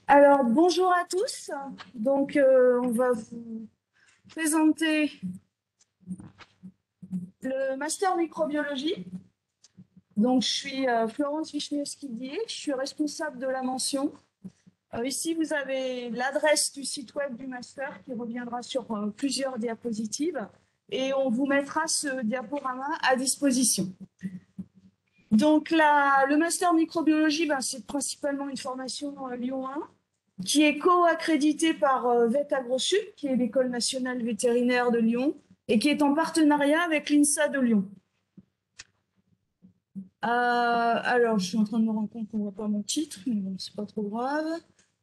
Alors, bonjour à tous. On va vous présenter le master microbiologie. Donc, je suis Florence Wichniewski-Dier, je suis responsable de la mention. Ici, vous avez l'adresse du site web du master qui reviendra sur plusieurs diapositives et on vous mettra ce diaporama à disposition. Donc, le master microbiologie, c'est principalement une formation Lyon 1 qui est co-accrédité par Vet AgroSup, qui est l'École nationale vétérinaire de Lyon, et qui est en partenariat avec l'INSA de Lyon. Alors, je suis en train de me rendre compte qu'on ne voit pas mon titre, mais bon, c'est pas trop grave.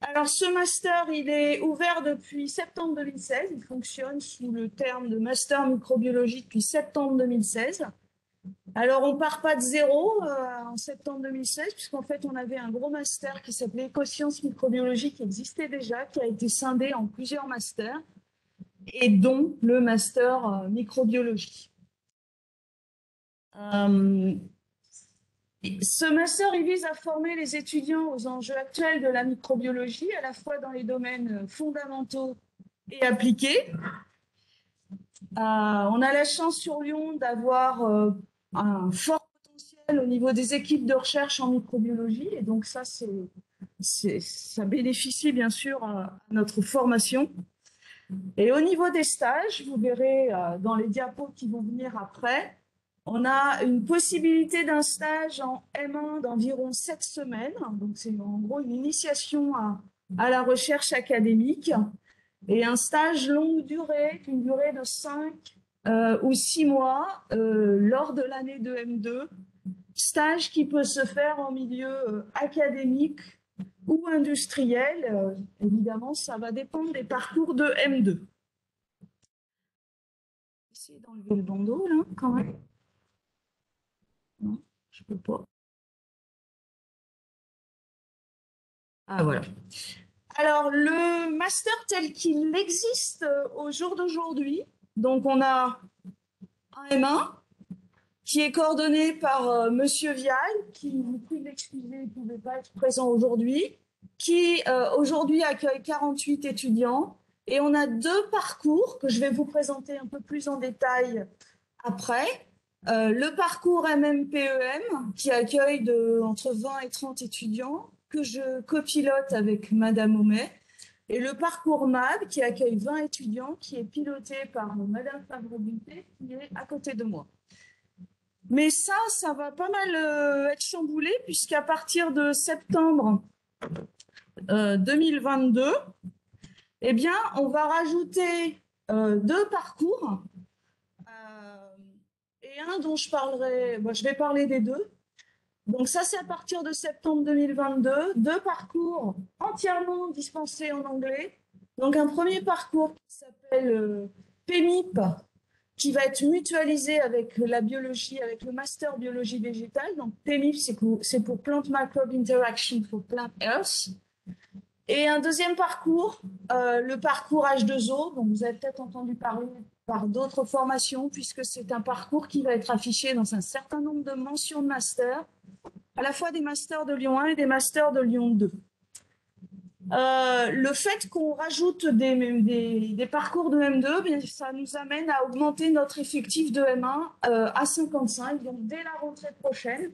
Alors, ce master, il est ouvert depuis septembre 2016. Il fonctionne sous le terme de master microbiologie depuis septembre 2016. Alors, on part pas de zéro en septembre 2016, puisqu'en fait, on avait un gros master qui s'appelait Écosciences microbiologiques qui existait déjà, qui a été scindé en plusieurs masters, et dont le master microbiologie. Ce master, il vise à former les étudiants aux enjeux actuels de la microbiologie, à la fois dans les domaines fondamentaux et appliqués. On a la chance sur Lyon d'avoir un fort potentiel au niveau des équipes de recherche en microbiologie, et donc ça bénéficie bien sûr à notre formation. Et au niveau des stages, vous verrez dans les diapos qui vont venir après, on a une possibilité d'un stage en M1 d'environ 7 semaines. Donc c'est en gros une initiation à la recherche académique. Et un stage longue durée, une durée de 5 ou 6 mois lors de l'année de M2. Stage qui peut se faire en milieu académique ou industriel. Évidemment, ça va dépendre des parcours de M2. Essayer d'enlever le bandeau là, quand même. Non, je peux pas. Ah voilà. Alors le master tel qu'il existe au jour d'aujourd'hui, donc on a un M1 qui est coordonné par Monsieur Vial, qui vous prie de l'excuser, il ne pouvait pas être présent aujourd'hui, qui aujourd'hui accueille 48 étudiants. Et on a deux parcours que je vais vous présenter un peu plus en détail après. Le parcours MMPEM, qui accueille entre 20 et 30 étudiants, que je copilote avec Madame Aumet. Et le parcours MAB, qui accueille 20 étudiants, qui est piloté par Madame Fabre-Bunté, qui est à côté de moi. Mais ça va pas mal être chamboulé, puisqu'à partir de septembre 2022, eh bien, on va rajouter deux parcours, et un dont je parlerai, je vais parler des deux. Donc ça, c'est à partir de septembre 2022, deux parcours entièrement dispensés en anglais. Donc un premier parcours qui s'appelle PEMIP, qui va être mutualisé avec la biologie, avec le master biologie végétale. Donc PEMIP, c'est pour Plant Microbe Interaction for Plant Health. Et un deuxième parcours, le parcours H2O, dont vous avez peut-être entendu parler par d'autres formations, puisque c'est un parcours qui va être affiché dans un certain nombre de mentions de master, à la fois des masters de Lyon 1 et des masters de Lyon 2. Le fait qu'on rajoute des parcours de M2, bien, ça nous amène à augmenter notre effectif de M1 à 55. Donc, dès la rentrée prochaine,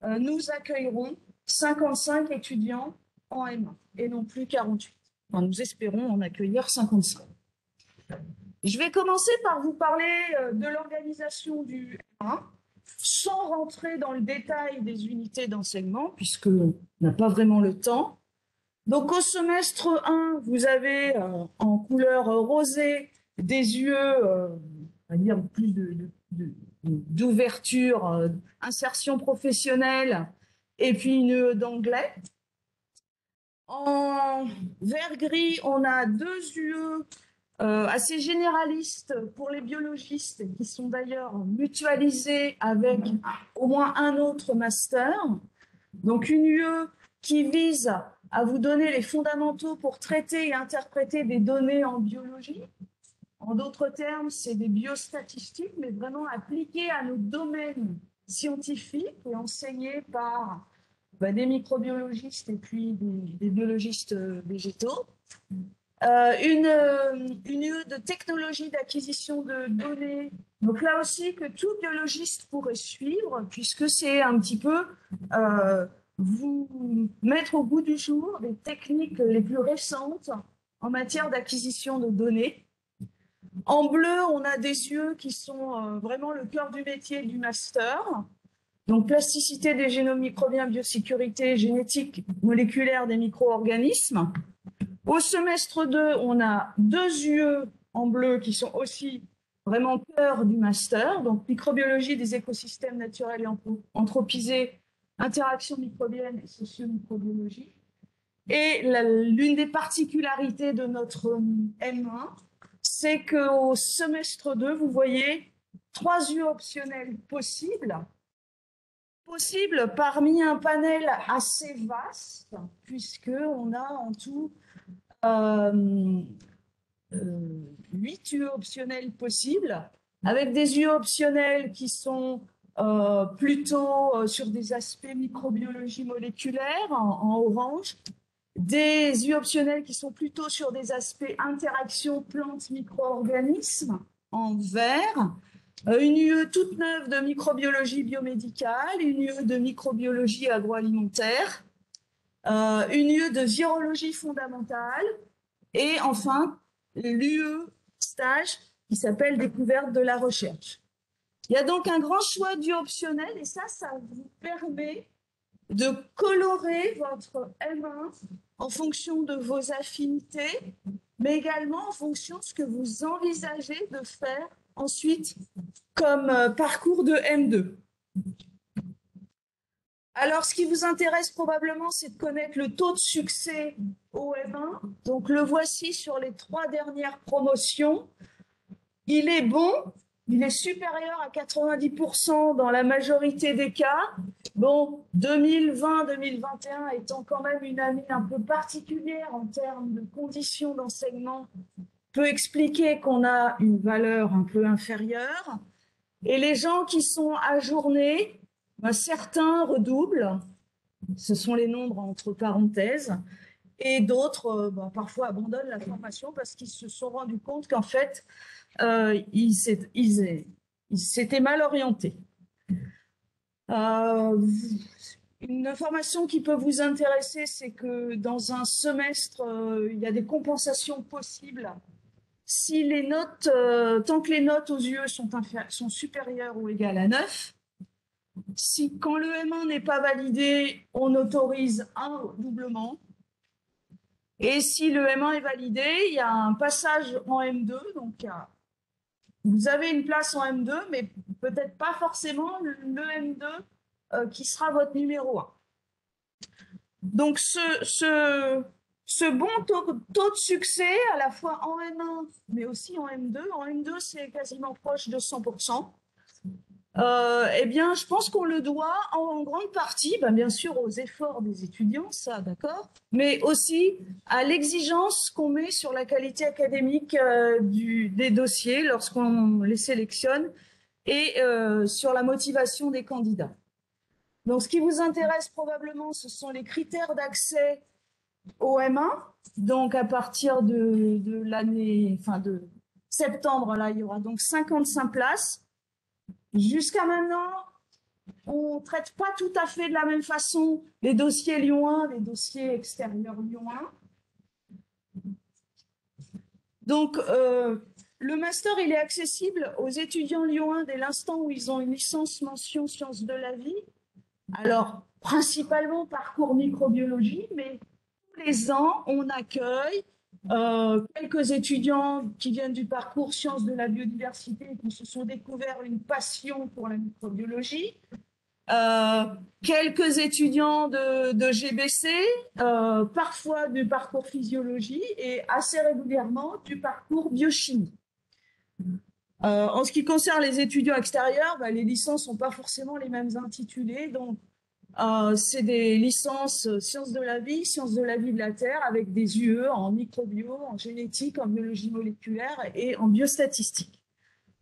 nous accueillerons 55 étudiants en M1 et non plus 48. Enfin, nous espérons en accueillir 55. Je vais commencer par vous parler de l'organisation du M1, sans rentrer dans le détail des unités d'enseignement, puisqu'on n'a pas vraiment le temps. Donc au semestre 1, vous avez en couleur rosée des yeux, on va dire plus d'ouverture, insertion professionnelle, et puis une d'anglais. En vert gris, on a deux UE assez généralistes pour les biologistes, qui sont d'ailleurs mutualisés avec au moins un autre master. Donc une UE qui vise à vous donner les fondamentaux pour traiter et interpréter des données en biologie. En d'autres termes, c'est des biostatistiques, mais vraiment appliquées à nos domaines scientifiques et enseignées par des microbiologistes et puis des biologistes végétaux. Une UE de technologie d'acquisition de données. Donc là aussi, que tout biologiste pourrait suivre, puisque c'est un petit peu vous mettre au goût du jour des techniques les plus récentes en matière d'acquisition de données. En bleu, on a des UE qui sont vraiment le cœur du métier du master. Donc, plasticité des génomes microbiens, biosécurité, génétique moléculaire des micro-organismes. Au semestre 2, on a 2 UE en bleu qui sont aussi vraiment cœur du master. Donc, microbiologie des écosystèmes naturels et anthropisés, interaction microbienne et socio-microbiologie. Et l'une des particularités de notre M1, c'est qu'au semestre 2, vous voyez 3 UE optionnels possibles parmi un panel assez vaste, puisqu'on a en tout 8 UE optionnels possibles, avec des UE optionnels qui sont plutôt sur des aspects microbiologie moléculaire en orange, des UE optionnels qui sont plutôt sur des aspects interaction plantes-micro-organismes en vert, une UE toute neuve de microbiologie biomédicale, une UE de microbiologie agroalimentaire, une UE de virologie fondamentale et enfin l'UE stage qui s'appelle découverte de la recherche. Il y a donc un grand choix d'UE optionnel et ça vous permet de colorer votre M1 en fonction de vos affinités, mais également en fonction de ce que vous envisagez de faire ensuite comme parcours de M2. Alors, ce qui vous intéresse probablement, c'est de connaître le taux de succès au M1. Donc, le voici sur les 3 dernières promotions. Il est bon, il est supérieur à 90% dans la majorité des cas. Bon, 2020-2021 étant quand même une année un peu particulière en termes de conditions d'enseignement, peut expliquer qu'on a une valeur un peu inférieure. Et les gens qui sont ajournés, certains redoublent, ce sont les nombres entre parenthèses, et d'autres parfois abandonnent la formation parce qu'ils se sont rendus compte qu'en fait, ils s'étaient mal orientés. Une information qui peut vous intéresser, c'est que dans un semestre, il y a des compensations possibles si les notes, tant que les notes aux UE sont supérieures ou égales à 9. Si, quand le M1 n'est pas validé, on autorise un doublement. Et si le M1 est validé, il y a un passage en M2. Donc, vous avez une place en M2, mais peut-être pas forcément le M2 qui sera votre numéro 1. Donc, ce bon taux de succès, à la fois en M1, mais aussi en M2, en M2, c'est quasiment proche de 100%. Eh bien, je pense qu'on le doit en grande partie, bien sûr, aux efforts des étudiants, ça, d'accord, mais aussi à l'exigence qu'on met sur la qualité académique des dossiers lorsqu'on les sélectionne et sur la motivation des candidats. Donc, ce qui vous intéresse probablement, ce sont les critères d'accès au M1. Donc, à partir de l'année, de septembre, là, il y aura donc 55 places. Jusqu'à maintenant, on ne traite pas tout à fait de la même façon les dossiers Lyon 1, les dossiers extérieurs Lyon 1. Donc, le master, il est accessible aux étudiants Lyon 1 dès l'instant où ils ont une licence mention sciences de la vie. Alors, principalement parcours microbiologie, mais tous les ans, on accueille quelques étudiants qui viennent du parcours sciences de la biodiversité et qui se sont découverts une passion pour la microbiologie. Quelques étudiants de GBC, parfois du parcours physiologie et assez régulièrement du parcours biochimie. En ce qui concerne les étudiants extérieurs, les licences sont pas forcément les mêmes intitulés, donc c'est des licences sciences de la vie de la Terre, avec des UE en microbio, en génétique, en biologie moléculaire et en biostatistique.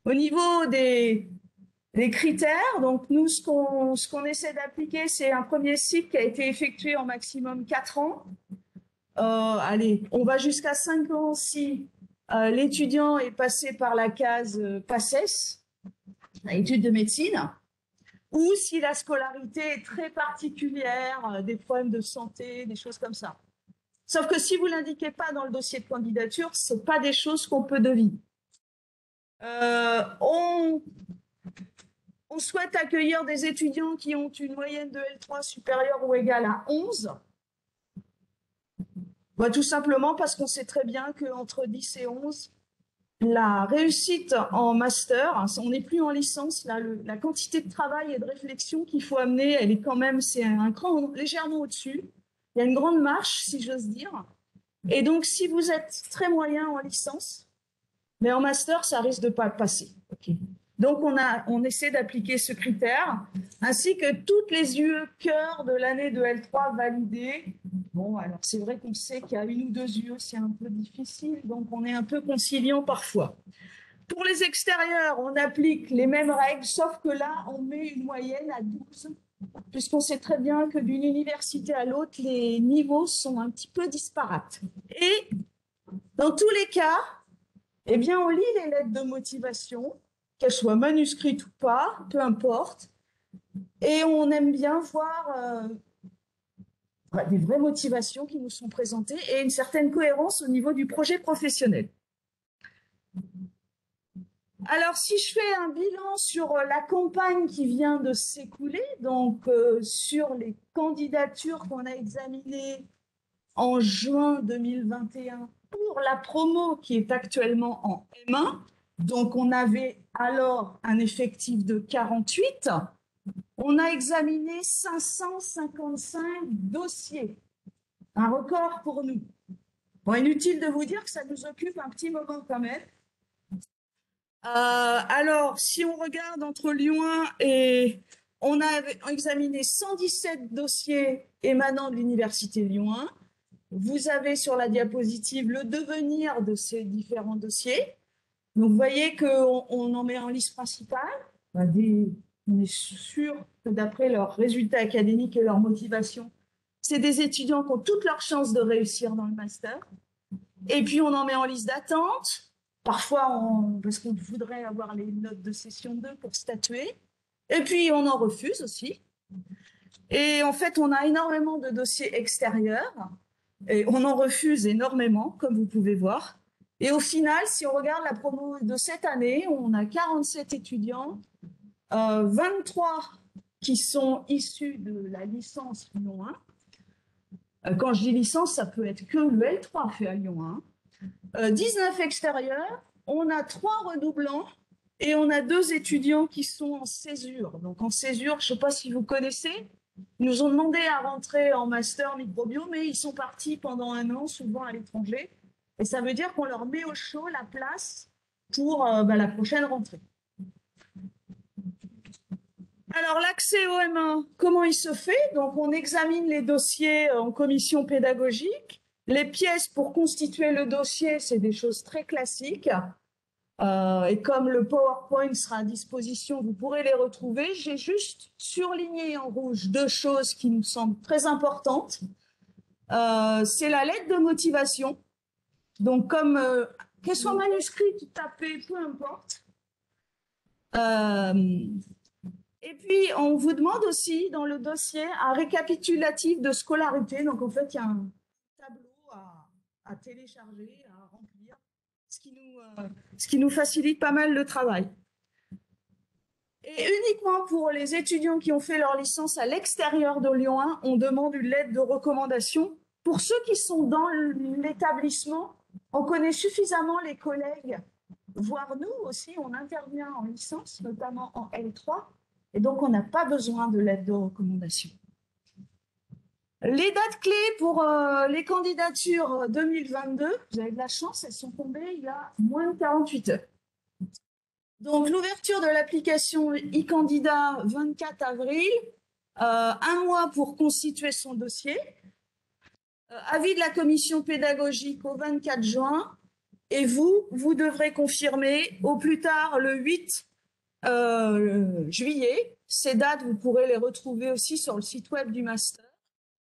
Au niveau des Les critères, donc nous, ce qu'on essaie d'appliquer, c'est un premier cycle qui a été effectué en maximum 4 ans. Allez, on va jusqu'à 5 ans si l'étudiant est passé par la case PACES, études de médecine, ou si la scolarité est très particulière, des problèmes de santé, des choses comme ça. Sauf que si vous ne l'indiquez pas dans le dossier de candidature, ce n'est pas des choses qu'on peut deviner. On souhaite accueillir des étudiants qui ont une moyenne de L3 supérieure ou égale à 11. Bah, tout simplement parce qu'on sait très bien qu'entre 10 et 11, la réussite en master, on n'est plus en licence, là, la quantité de travail et de réflexion qu'il faut amener, elle est quand même, c'est un cran légèrement au-dessus. Il y a une grande marche, si j'ose dire. Et donc, si vous êtes très moyen en licence, mais en master, ça risque de ne pas passer. Okay. Donc, on essaie d'appliquer ce critère, ainsi que toutes les UE cœur de l'année de L3 validées. Bon, alors c'est vrai qu'on sait qu'il y a une ou deux UE, c'est un peu difficile, donc on est un peu conciliant parfois. Pour les extérieurs, on applique les mêmes règles, sauf que là, on met une moyenne à 12, puisqu'on sait très bien que d'une université à l'autre, les niveaux sont un petit peu disparates. Et dans tous les cas, eh bien, on lit les lettres de motivation, qu'elles soient manuscrites ou pas, peu importe, et on aime bien voir des vraies motivations qui nous sont présentées et une certaine cohérence au niveau du projet professionnel. Alors, si je fais un bilan sur la campagne qui vient de s'écouler, donc sur les candidatures qu'on a examinées en juin 2021 pour la promo qui est actuellement en M1, donc on avait alors un effectif de 48, on a examiné 555 dossiers, un record pour nous. Bon, inutile de vous dire que ça nous occupe un petit moment quand même. Alors, si on regarde entre Lyon 1 et... On a examiné 117 dossiers émanant de l'Université Lyon 1. Vous avez sur la diapositive le devenir de ces différents dossiers. Donc, vous voyez qu'on en met en liste principale. On est sûr que d'après leurs résultats académiques et leur motivation, c'est des étudiants qui ont toutes leurs chances de réussir dans le master. Et puis, on en met en liste d'attente. Parfois, parce qu'on voudrait avoir les notes de session 2 pour statuer. Et puis, on en refuse aussi. Et en fait, on a énormément de dossiers extérieurs. Et on en refuse énormément, comme vous pouvez voir. Et au final, si on regarde la promo de cette année, on a 47 étudiants, 23 qui sont issus de la licence Lyon 1. Quand je dis licence, ça peut être que le L3 fait à Lyon 1. 19 extérieurs, on a 3 redoublants et on a 2 étudiants qui sont en césure. Donc en césure, je ne sais pas si vous connaissez, ils nous ont demandé à rentrer en master microbio, mais ils sont partis pendant 1 an, souvent à l'étranger. Et ça veut dire qu'on leur met au chaud la place pour la prochaine rentrée. Alors, l'accès au M1, comment il se fait? Donc, on examine les dossiers en commission pédagogique. Les pièces pour constituer le dossier, c'est des choses très classiques. Et comme le PowerPoint sera à disposition, vous pourrez les retrouver. J'ai juste surligné en rouge 2 choses qui me semblent très importantes. C'est la lettre de motivation. Donc, comme qu'elle soit manuscrite, tapée, peu importe. Et puis, on vous demande aussi dans le dossier un récapitulatif de scolarité. Donc, en fait, il y a un tableau à télécharger, à remplir, ce qui nous facilite pas mal le travail. Et uniquement pour les étudiants qui ont fait leur licence à l'extérieur de Lyon 1, on demande une lettre de recommandation. Pour ceux qui sont dans l'établissement, on connaît suffisamment les collègues, voire nous aussi, on intervient en licence, notamment en L3, et donc on n'a pas besoin de lettre de recommandation. Les dates clés pour les candidatures 2022, vous avez de la chance, elles sont tombées il y a moins de 48 heures. Donc l'ouverture de l'application e-candidat 24 avril, 1 mois pour constituer son dossier, avis de la commission pédagogique au 24 juin, et vous devrez confirmer au plus tard le 8 juillet. Ces dates, vous pourrez les retrouver aussi sur le site web du master.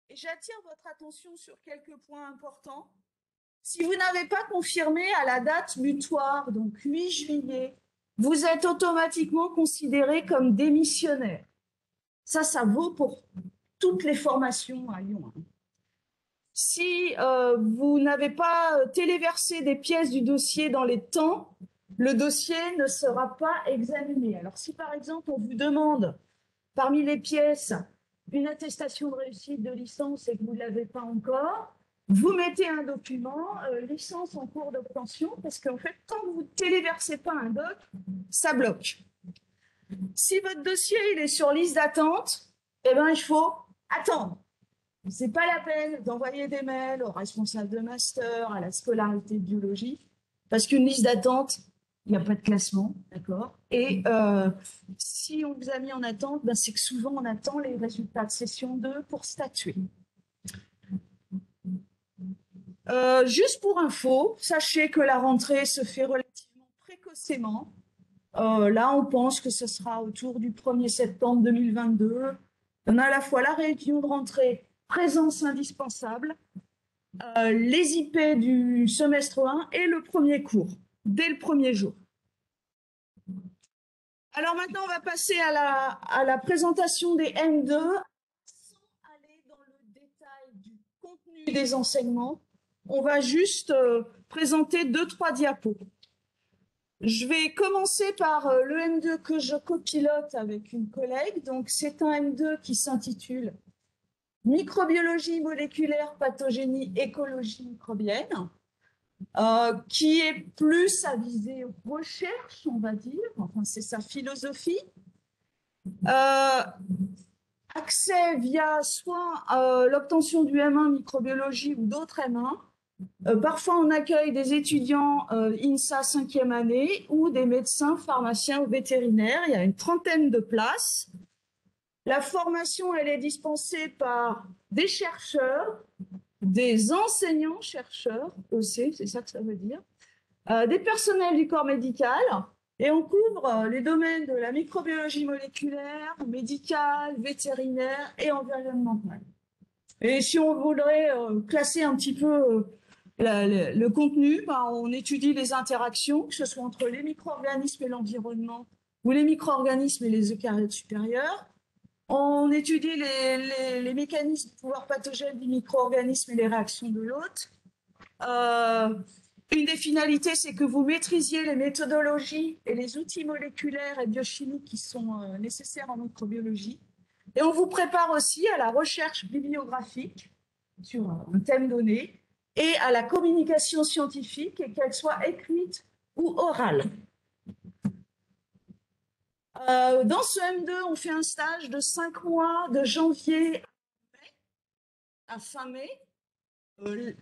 Et j'attire votre attention sur quelques points importants. Si vous n'avez pas confirmé à la date butoir, donc 8 juillet, vous êtes automatiquement considéré comme démissionnaire. Ça vaut pour toutes les formations à Lyon. Si vous n'avez pas téléversé des pièces du dossier dans les temps, le dossier ne sera pas examiné. Alors si par exemple on vous demande parmi les pièces une attestation de réussite de licence et que vous ne l'avez pas encore, vous mettez un document licence en cours d'obtention parce qu'en fait, tant que vous ne téléversez pas un doc, ça bloque. Si votre dossier il est sur liste d'attente, eh ben, il faut attendre. Ce n'est pas la peine d'envoyer des mails aux responsables de master, à la scolarité de biologie, parce qu'une liste d'attente, il n'y a pas de classement, d'accord. Et si on vous a mis en attente, ben c'est que souvent on attend les résultats de session 2 pour statuer. Juste pour info, sachez que la rentrée se fait relativement précocement. Là, on pense que ce sera autour du 1er septembre 2022. On a à la fois la réunion de rentrée, présence indispensable, les IP du semestre 1 et le premier cours, dès le premier jour. Alors maintenant, on va passer à la présentation des M2, sans aller dans le détail du contenu des enseignements. On va juste présenter 2-3 diapos. Je vais commencer par le M2 que je copilote avec une collègue. Donc, c'est un M2 qui s'intitule Microbiologie moléculaire, pathogénie, écologie microbienne, qui est plus à viser recherche, on va dire. Enfin, c'est sa philosophie. Accès via soit l'obtention du M1 microbiologie ou d'autres M1. Parfois, on accueille des étudiants INSA 5e année ou des médecins, pharmaciens ou vétérinaires. Il y a une trentaine de places. La formation, elle est dispensée par des chercheurs, des enseignants-chercheurs, EC, c'est ça que ça veut dire, des personnels du corps médical, et on couvre les domaines de la microbiologie moléculaire, médicale, vétérinaire et environnementale. Et si on voudrait classer un petit peu le contenu, ben, on étudie les interactions, que ce soit entre les micro-organismes et l'environnement, ou les micro-organismes et les eucaryotes supérieurs. On étudie les mécanismes de pouvoir pathogène du micro-organisme et les réactions de l'hôte. Une des finalités, c'est que vous maîtrisiez les méthodologies et les outils moléculaires et biochimiques qui sont nécessaires en microbiologie. Et on vous prépare aussi à la recherche bibliographique sur un thème donné et à la communication scientifique, et qu'elle soit écrite ou orale. Dans ce M2, on fait un stage de 5 mois, de janvier à fin mai.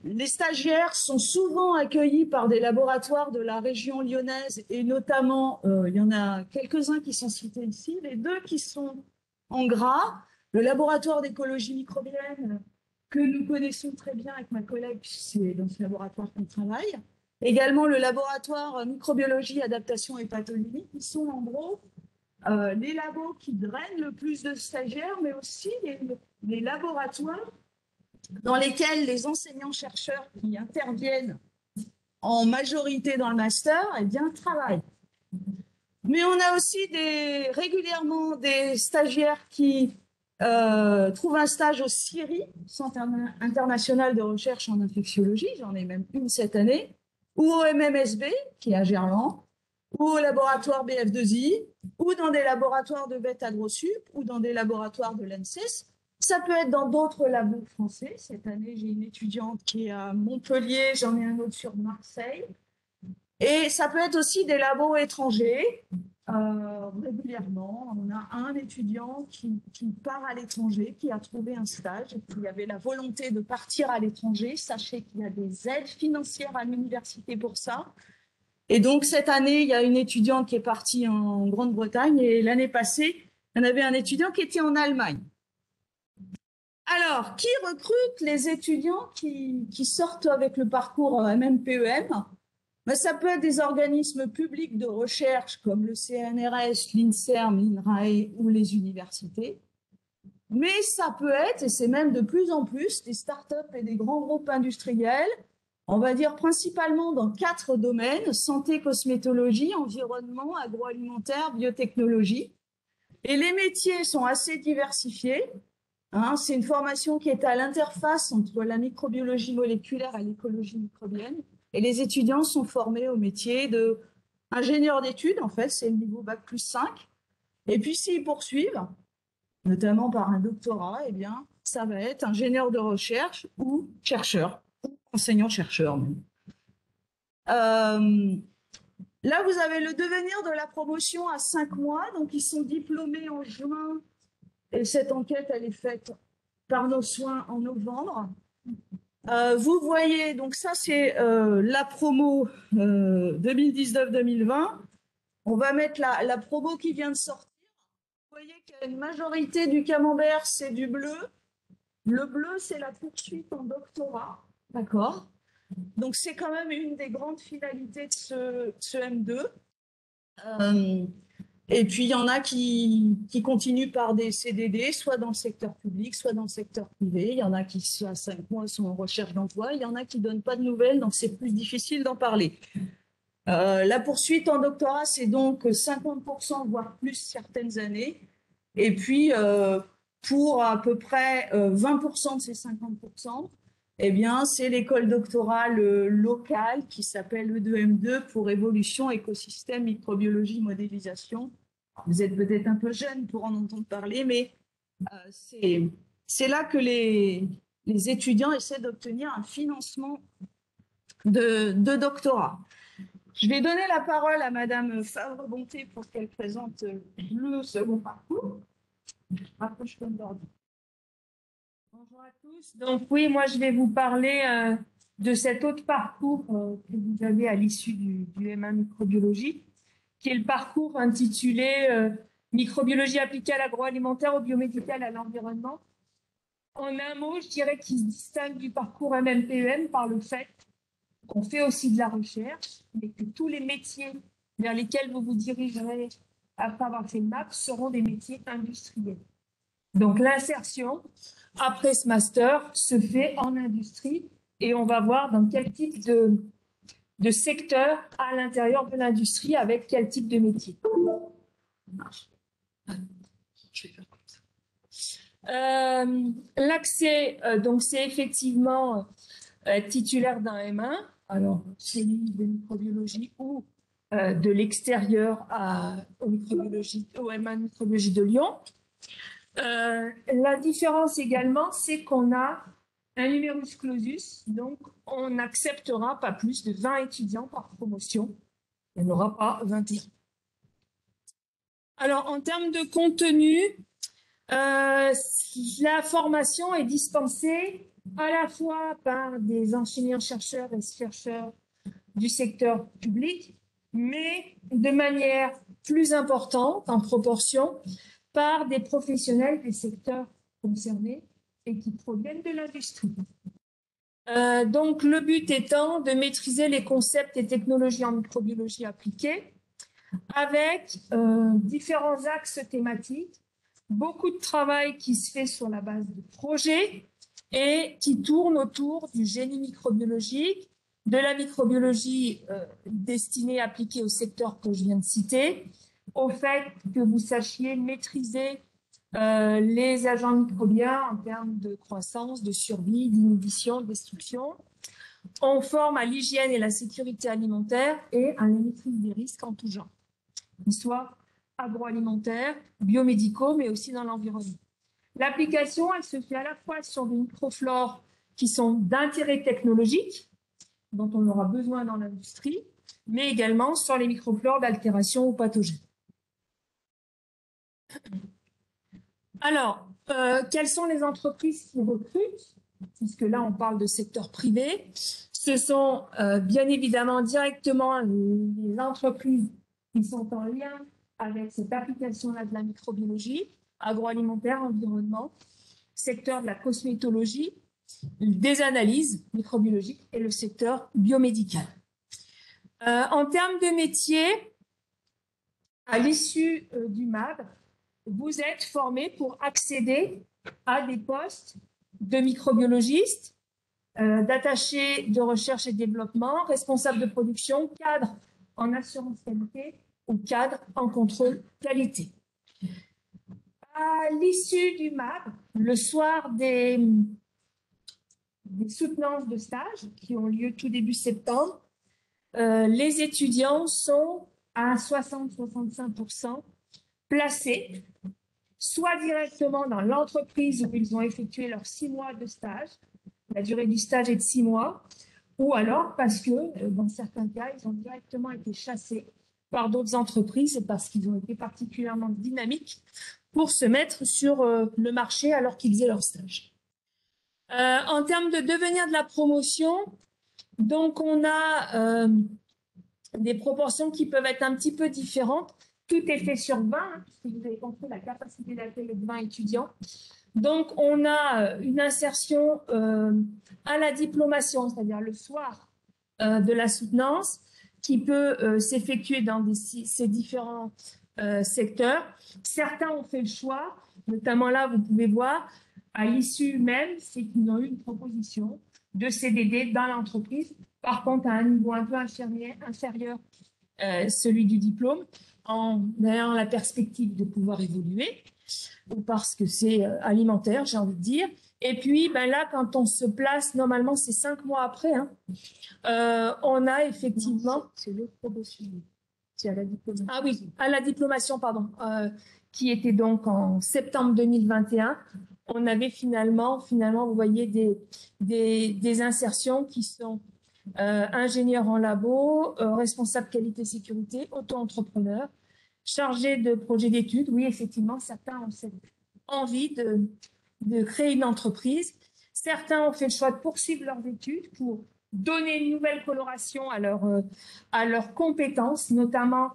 Les stagiaires sont souvent accueillis par des laboratoires de la région lyonnaise, et notamment, il y en a quelques-uns qui sont cités ici, les deux qui sont en gras, le laboratoire d'écologie microbienne que nous connaissons très bien avec ma collègue, c'est dans ce laboratoire qu'on travaille, également le laboratoire microbiologie, adaptation et pathologie, qui sont en gros les labos qui drainent le plus de stagiaires, mais aussi les laboratoires dans lesquels les enseignants-chercheurs qui interviennent en majorité dans le master, eh bien, travaillent. Mais on a aussi régulièrement des stagiaires qui trouvent un stage au CIRI, Centre international de recherche en infectiologie, j'en ai même une cette année, ou au MMSB, qui est à Gerland, ou au laboratoire BF2I, ou dans des laboratoires de bêta-drosup, ou dans des laboratoires de l'ANSES. Ça peut être dans d'autres labos français. Cette année, j'ai une étudiante qui est à Montpellier, j'en ai un autre sur Marseille. Et ça peut être aussi des labos étrangers. Régulièrement, on a un étudiant qui part à l'étranger, qui a trouvé un stage et qui avait la volonté de partir à l'étranger. Sachez qu'il y a des aides financières à l'université pour ça. Et donc, cette année, il y a une étudiante qui est partie en Grande-Bretagne, et l'année passée, il y en avait un étudiant qui était en Allemagne. Alors, qui recrute les étudiants qui sortent avec le parcours MMPEM? Mais ça peut être des organismes publics de recherche comme le CNRS, l'INSERM, l'INRAE ou les universités. Mais ça peut être, et c'est même de plus en plus, des startups et des grands groupes industriels, on va dire principalement dans 4 domaines: santé, cosmétologie, environnement, agroalimentaire, biotechnologie. Et les métiers sont assez diversifiés. Hein, c'est une formation qui est à l'interface entre la microbiologie moléculaire et l'écologie microbienne. Et les étudiants sont formés au métier d'ingénieur d'études, en fait, c'est le niveau Bac+5. Et puis s'ils poursuivent, notamment par un doctorat, eh bien, ça va être ingénieur de recherche ou chercheur, ou enseignant-chercheur même. Là, vous avez le devenir de la promotion à 5 mois. Donc, ils sont diplômés en juin et cette enquête, elle est faite par nos soins en novembre. Vous voyez, donc ça, c'est la promo 2019-2020. On va mettre la promo qui vient de sortir. Vous voyez qu'il y a une majorité du camembert, c'est du bleu. Le bleu, c'est la poursuite en doctorat. D'accord. Donc, c'est quand même une des grandes finalités de ce M2. Et puis, il y en a qui continuent par des CDD, soit dans le secteur public, soit dans le secteur privé. Il y en a qui, à 5 mois, sont en recherche d'emploi. Il y en a qui ne donnent pas de nouvelles, donc c'est plus difficile d'en parler. La poursuite en doctorat, c'est donc 50%, voire plus certaines années. Et puis, pour à peu près 20% de ces 50%, eh bien, c'est l'école doctorale locale qui s'appelle E2M2 pour évolution, écosystème, microbiologie, modélisation. Vous êtes peut-être un peu jeune pour en entendre parler, mais c'est là que les étudiants essaient d'obtenir un financement de doctorat. Je vais donner la parole à Madame Favre-Bonté pour qu'elle présente le second parcours. Bonjour à tous. Donc oui, moi je vais vous parler de cet autre parcours que vous avez à l'issue du M1 microbiologie, qui est le parcours intitulé Microbiologie appliquée à l'agroalimentaire, au biomédical, à l'environnement. En un mot, je dirais qu'il se distingue du parcours MMPEM par le fait qu'on fait aussi de la recherche, mais que tous les métiers vers lesquels vous vous dirigerez après avoir fait le MAP seront des métiers industriels. Donc l'insertion après ce master se fait en industrie et on va voir dans quel type de secteur à l'intérieur de l'industrie avec quel type de métier. L'accès, donc c'est effectivement être titulaire d'un M1, alors celui de microbiologie ou de l'extérieur au M1 microbiologie de Lyon. La différence également, c'est qu'on a un numerus clausus, donc on n'acceptera pas plus de 20 étudiants par promotion. Il n'y en aura pas 21. Alors, en termes de contenu, la formation est dispensée à la fois par des enseignants-chercheurs et chercheurs du secteur public, mais de manière plus importante, en proportion, par des professionnels des secteurs concernés et qui proviennent de l'industrie. Donc, le but étant de maîtriser les concepts et technologies en microbiologie appliquée avec différents axes thématiques, beaucoup de travail qui se fait sur la base de projets et qui tourne autour du génie microbiologique, de la microbiologie destinée à appliquer au secteur que je viens de citer, au fait que vous sachiez maîtriser les agents microbiens en termes de croissance, de survie, d'inhibition, de destruction. On forme à l'hygiène et la sécurité alimentaire et à la maîtrise des risques en tout genre, qu'ils soient agroalimentaires, biomédicaux, mais aussi dans l'environnement. L'application, elle se fait à la fois sur des microflores qui sont d'intérêt technologique, dont on aura besoin dans l'industrie, mais également sur les microflores d'altération ou pathogènes. Alors, quelles sont les entreprises qui recrutent? Puisque là, on parle de secteur privé. Ce sont bien évidemment directement les entreprises qui sont en lien avec cette application-là de la microbiologie, agroalimentaire, environnement, secteur de la cosmétologie, des analyses microbiologiques et le secteur biomédical. En termes de métier, à l'issue du MAB, vous êtes formé pour accéder à des postes de microbiologiste, d'attaché de recherche et développement, responsable de production, cadre en assurance qualité ou cadre en contrôle qualité. À l'issue du MAB, le soir des soutenances de stage qui ont lieu tout début septembre, les étudiants sont à 60-65% placés, soit directement dans l'entreprise où ils ont effectué leurs 6 mois de stage, la durée du stage est de 6 mois, ou alors parce que, dans certains cas, ils ont directement été chassés par d'autres entreprises parce qu'ils ont été particulièrement dynamiques pour se mettre sur le marché alors qu'ils faisaient leur stage. En termes de devenir de la promotion, donc on a des proportions qui peuvent être un petit peu différentes. Tout est fait sur 20, hein, puisque vous avez compris la capacité d'accueil de 20 étudiants. Donc, on a une insertion à la diplomation, c'est-à-dire le soir de la soutenance, qui peut s'effectuer dans ces différents secteurs. Certains ont fait le choix, notamment là, vous pouvez voir, à l'issue même, c'est qu'ils ont eu une proposition de CDD dans l'entreprise. Par contre, à un niveau un peu inférieur, celui du diplôme, en ayant la perspective de pouvoir évoluer, ou parce que c'est alimentaire, j'ai envie de dire. Et puis, ben là, quand on se place, normalement, c'est 5 mois après, hein, on a effectivement... C'est le promotionnaire. C'est à la diplomation. Ah oui, à la diplomation, pardon, qui était donc en septembre 2021. On avait finalement, vous voyez, des insertions qui sont ingénieurs en labo, responsable qualité-sécurité, auto-entrepreneur, chargé de projet d'études. Oui, effectivement, certains ont cette envie de créer une entreprise. Certains ont fait le choix de poursuivre leurs études pour donner une nouvelle coloration à leurs compétences, notamment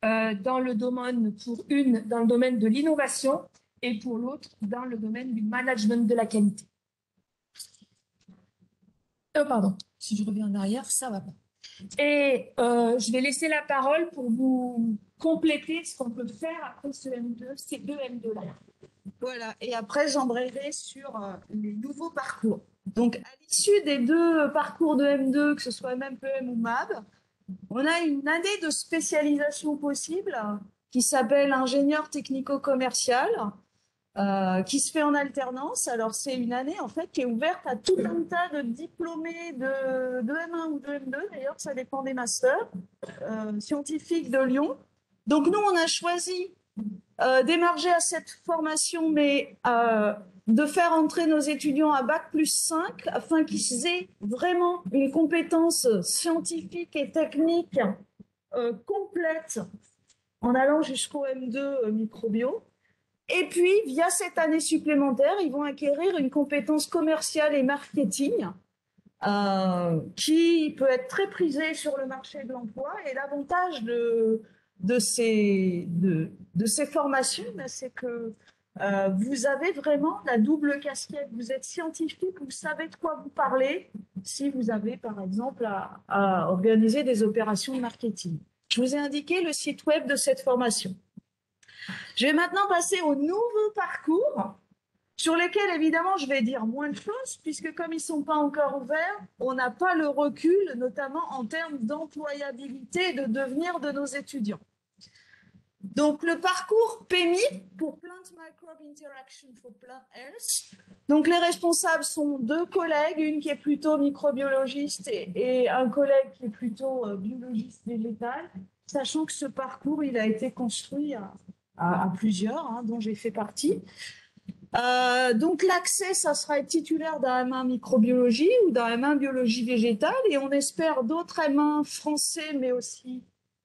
dans le domaine, pour une, dans le domaine de l'innovation et pour l'autre, dans le domaine du management de la qualité. Pardon, si je reviens en arrière, ça va pas. Et je vais laisser la parole pour vous compléter ce qu'on peut faire après ce M2, ces deux M2 là. Voilà, et après j'embrayerai sur les nouveaux parcours. Donc à l'issue des deux parcours de M2, que ce soit MMPM ou MAB, on a une année de spécialisation possible qui s'appelle ingénieur technico-commercial, qui se fait en alternance. Alors c'est une année en fait qui est ouverte à tout un tas de diplômés de M1 ou de M2, d'ailleurs ça dépend des masters scientifiques de Lyon. Donc nous on a choisi d'émarger à cette formation, mais de faire entrer nos étudiants à Bac+5 afin qu'ils aient vraiment une compétence scientifique et technique complète en allant jusqu'au M2 microbio. Et puis, via cette année supplémentaire, ils vont acquérir une compétence commerciale et marketing qui peut être très prisée sur le marché de l'emploi. Et l'avantage de ces formations, c'est que vous avez vraiment la double casquette. Vous êtes scientifique, vous savez de quoi vous parlez si vous avez, par exemple, à organiser des opérations de marketing. Je vous ai indiqué le site web de cette formation. Je vais maintenant passer au nouveau parcours sur lesquels, évidemment, je vais dire moins de choses, puisque comme ils ne sont pas encore ouverts, on n'a pas le recul, notamment en termes d'employabilité et de devenir de nos étudiants. Donc, le parcours PMI, pour Plant Microbe Interaction for Plant Health. Donc, les responsables sont deux collègues, une qui est plutôt microbiologiste et un collègue qui est plutôt biologiste végétal, sachant que ce parcours, il a été construit à plusieurs, hein, dont j'ai fait partie. Donc l'accès, ça sera être titulaire d'un M1 microbiologie ou d'un M1 biologie végétale, et on espère d'autres M1 français, mais aussi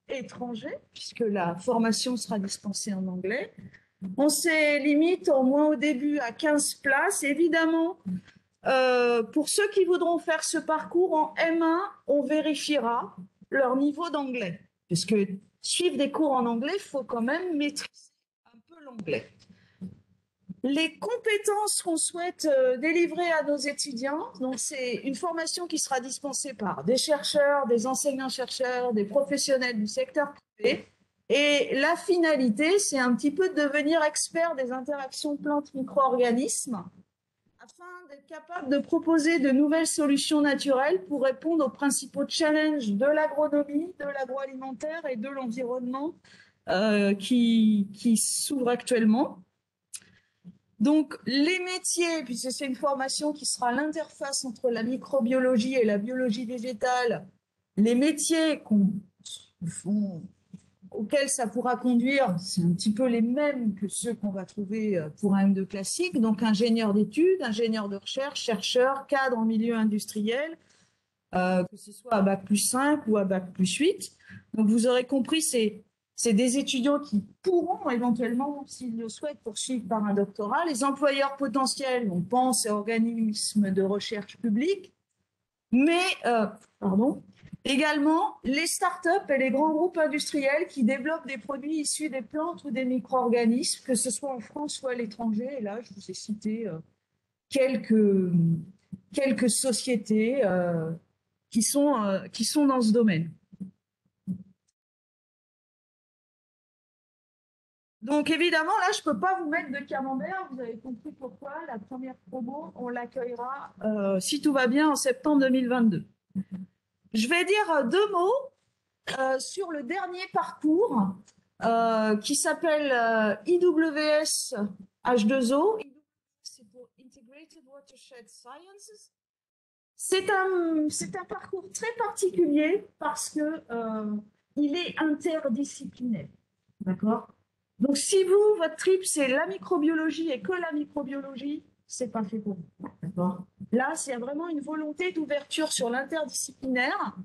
étrangers, puisque la formation sera dispensée en anglais. On s'est limite, au moins au début, à 15 places. Évidemment, pour ceux qui voudront faire ce parcours en M1, on vérifiera leur niveau d'anglais, puisque suivre des cours en anglais, il faut quand même maîtriser un peu l'anglais. Les compétences qu'on souhaite délivrer à nos étudiants, donc c'est une formation qui sera dispensée par des chercheurs, des enseignants-chercheurs, des professionnels du secteur privé. Et la finalité, c'est un petit peu de devenir expert des interactions plantes-micro-organismes afin d'être capable de proposer de nouvelles solutions naturelles pour répondre aux principaux challenges de l'agronomie, de l'agroalimentaire et de l'environnement qui s'ouvrent actuellement. Donc, les métiers, puisque c'est une formation qui sera l'interface entre la microbiologie et la biologie végétale, les métiers auxquels ça pourra conduire, c'est un petit peu les mêmes que ceux qu'on va trouver pour un M2 classique, donc ingénieur d'études, ingénieur de recherche, chercheur, cadre en milieu industriel, que ce soit à bac+5 ou à bac+8. Donc, vous aurez compris, c'est des étudiants qui pourront éventuellement, s'ils le souhaitent, poursuivre par un doctorat. Les employeurs potentiels, on pense à organismes de recherche publics, mais également les startups et les grands groupes industriels qui développent des produits issus des plantes ou des micro-organismes, que ce soit en France ou à l'étranger. Et là, je vous ai cité quelques sociétés qui sont dans ce domaine. Donc évidemment, là, je ne peux pas vous mettre de camembert. Vous avez compris pourquoi. La première promo, on l'accueillera, si tout va bien, en septembre 2022. Je vais dire 2 mots sur le dernier parcours qui s'appelle IWS H2O. C'est pour Integrated Watershed Sciences. C'est un parcours très particulier parce que il est interdisciplinaire. D'accord ? Donc, si votre trip, c'est la microbiologie et que la microbiologie, c'est pas fait pour vous. D'accord ? Là, c'est vraiment une volonté d'ouverture sur l'interdisciplinaire,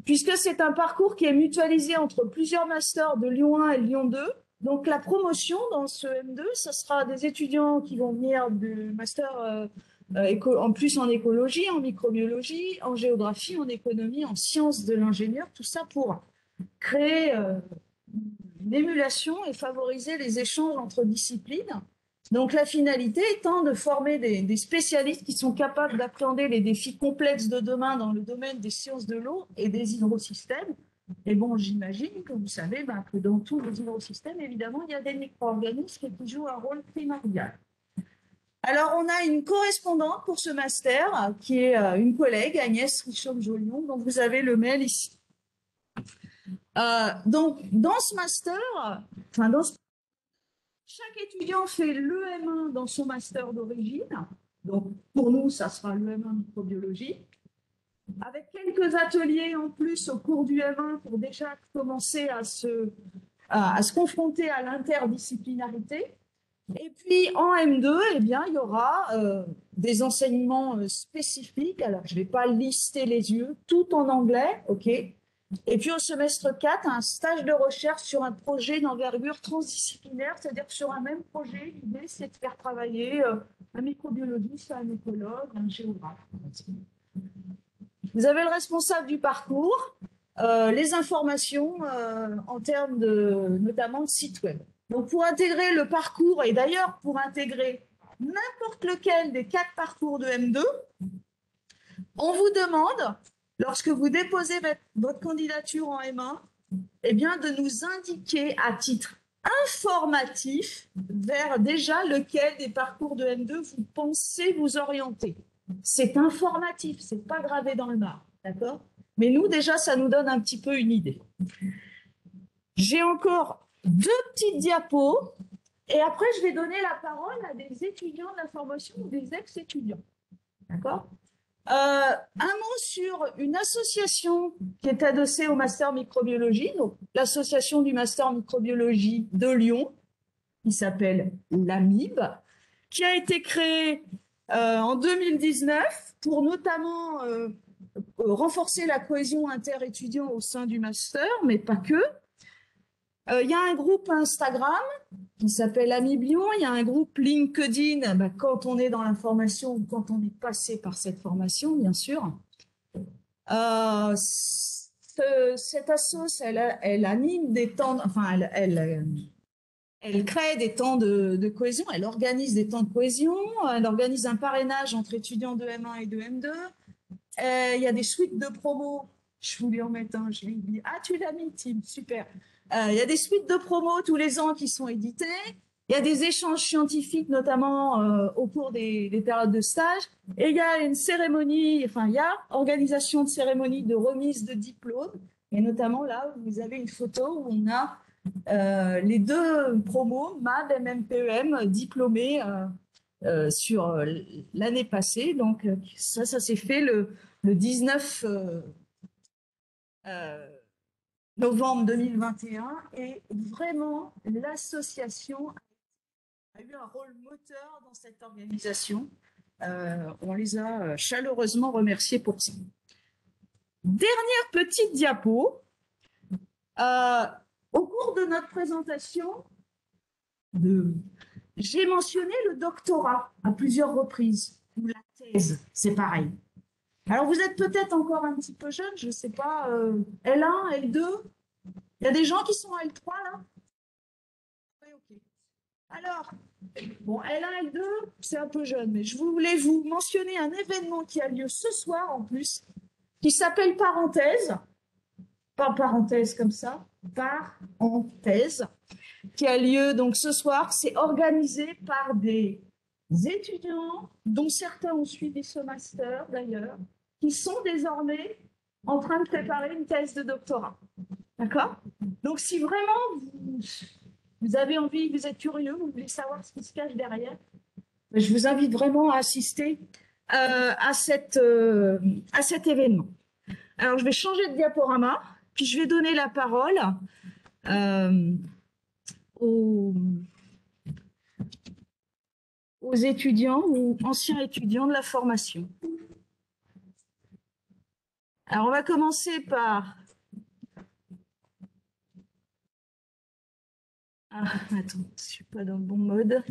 puisque c'est un parcours qui est mutualisé entre plusieurs masters de Lyon 1 et Lyon 2. Donc, la promotion dans ce M2, ce sera des étudiants qui vont venir du master en plus en écologie, en microbiologie, en géographie, en économie, en sciences de l'ingénieur, tout ça pour créer une émulation et favoriser les échanges entre disciplines. Donc la finalité étant de former des spécialistes qui sont capables d'appréhender les défis complexes de demain dans le domaine des sciences de l'eau et des hydrosystèmes. Et bon, j'imagine que vous savez que dans tous les hydrosystèmes, évidemment, il y a des micro-organismes qui jouent un rôle primordial. Alors, on a une correspondante pour ce master qui est une collègue, Agnès Richomme-Jolion, dont vous avez le mail ici. Donc, dans ce master, chaque étudiant fait l'EM1 dans son master d'origine. Donc, pour nous, ça sera l'EM1 microbiologie. Avec quelques ateliers en plus au cours du M1 pour déjà commencer à se confronter à l'interdisciplinarité. Et puis, en M2, eh bien, il y aura des enseignements spécifiques. Alors, je ne vais pas lister les yeux, tout en anglais, OK ? Et puis au semestre 4, un stage de recherche sur un projet d'envergure transdisciplinaire, c'est-à-dire sur un même projet. L'idée, c'est de faire travailler un microbiologiste, un écologue, un géographe. Vous avez le responsable du parcours, les informations en termes notamment de site web. Donc pour intégrer le parcours, et d'ailleurs pour intégrer n'importe lequel des 4 parcours de M2, on vous demande, lorsque vous déposez votre candidature en M1, eh bien, de nous indiquer à titre informatif vers déjà lequel des parcours de M2 vous pensez vous orienter. C'est informatif, c'est pas gravé dans le marbre, d'accord ? Mais nous, déjà, ça nous donne un petit peu une idée. J'ai encore 2 petites diapos et après, je vais donner la parole à des étudiants de la formation ou des ex-étudiants, d'accord ? Un mot sur une association qui est adossée au master microbiologie, donc l'association du master microbiologie de Lyon, qui s'appelle l'AMIB, qui a été créée en 2019 pour notamment renforcer la cohésion inter-étudiants au sein du master, mais pas que. Il y a un groupe Instagram qui s'appelle AMIB Lyon, il y a un groupe LinkedIn quand on est dans la formation ou quand on est passé par cette formation, bien sûr. Cette assoce, elle anime des temps, enfin, elle elle crée des temps de cohésion, elle organise des temps de cohésion, elle organise un parrainage entre étudiants de M1 et de M2. Il y a des suites de promos. Je voulais en mettre un, je l'ai oublié. Ah, tu l'as mis, Tim, super. Il y a des suites de promos tous les ans qui sont éditées. Il y a des échanges scientifiques, notamment au cours des périodes de stage. Et il y a une cérémonie, enfin, il y a organisation de cérémonie de remise de diplôme. Et notamment là, vous avez une photo où on a les deux promos, MAD, MMPEM, diplômés sur l'année passée. Donc, ça s'est fait le 19 novembre 2021. Et vraiment, l'association a eu un rôle moteur dans cette organisation. On les a chaleureusement remerciés pour ça. Dernière petite diapo. Au cours de notre présentation, j'ai mentionné le doctorat à plusieurs reprises, ou la thèse, c'est pareil. Alors vous êtes peut-être encore un petit peu jeune, je ne sais pas, L1, L2, il y a des gens qui sont L3 là? Oui, ok. Alors, bon, L1, L2, c'est un peu jeune, mais je voulais vous mentionner un événement qui a lieu ce soir en plus, qui s'appelle Parenthèse, pas parenthèse comme ça, Parenthèse, qui a lieu donc ce soir. C'est organisé par des étudiants, dont certains ont suivi ce master d'ailleurs, qui sont désormais en train de préparer une thèse de doctorat. D'accord? Donc si vraiment vous avez envie, vous êtes curieux, vous voulez savoir ce qui se cache derrière, je vous invite vraiment à assister à cet événement. Alors je vais changer de diaporama, puis je vais donner la parole aux étudiants ou anciens étudiants de la formation. Alors, on va commencer par... Ah, attends, je ne suis pas dans le bon mode.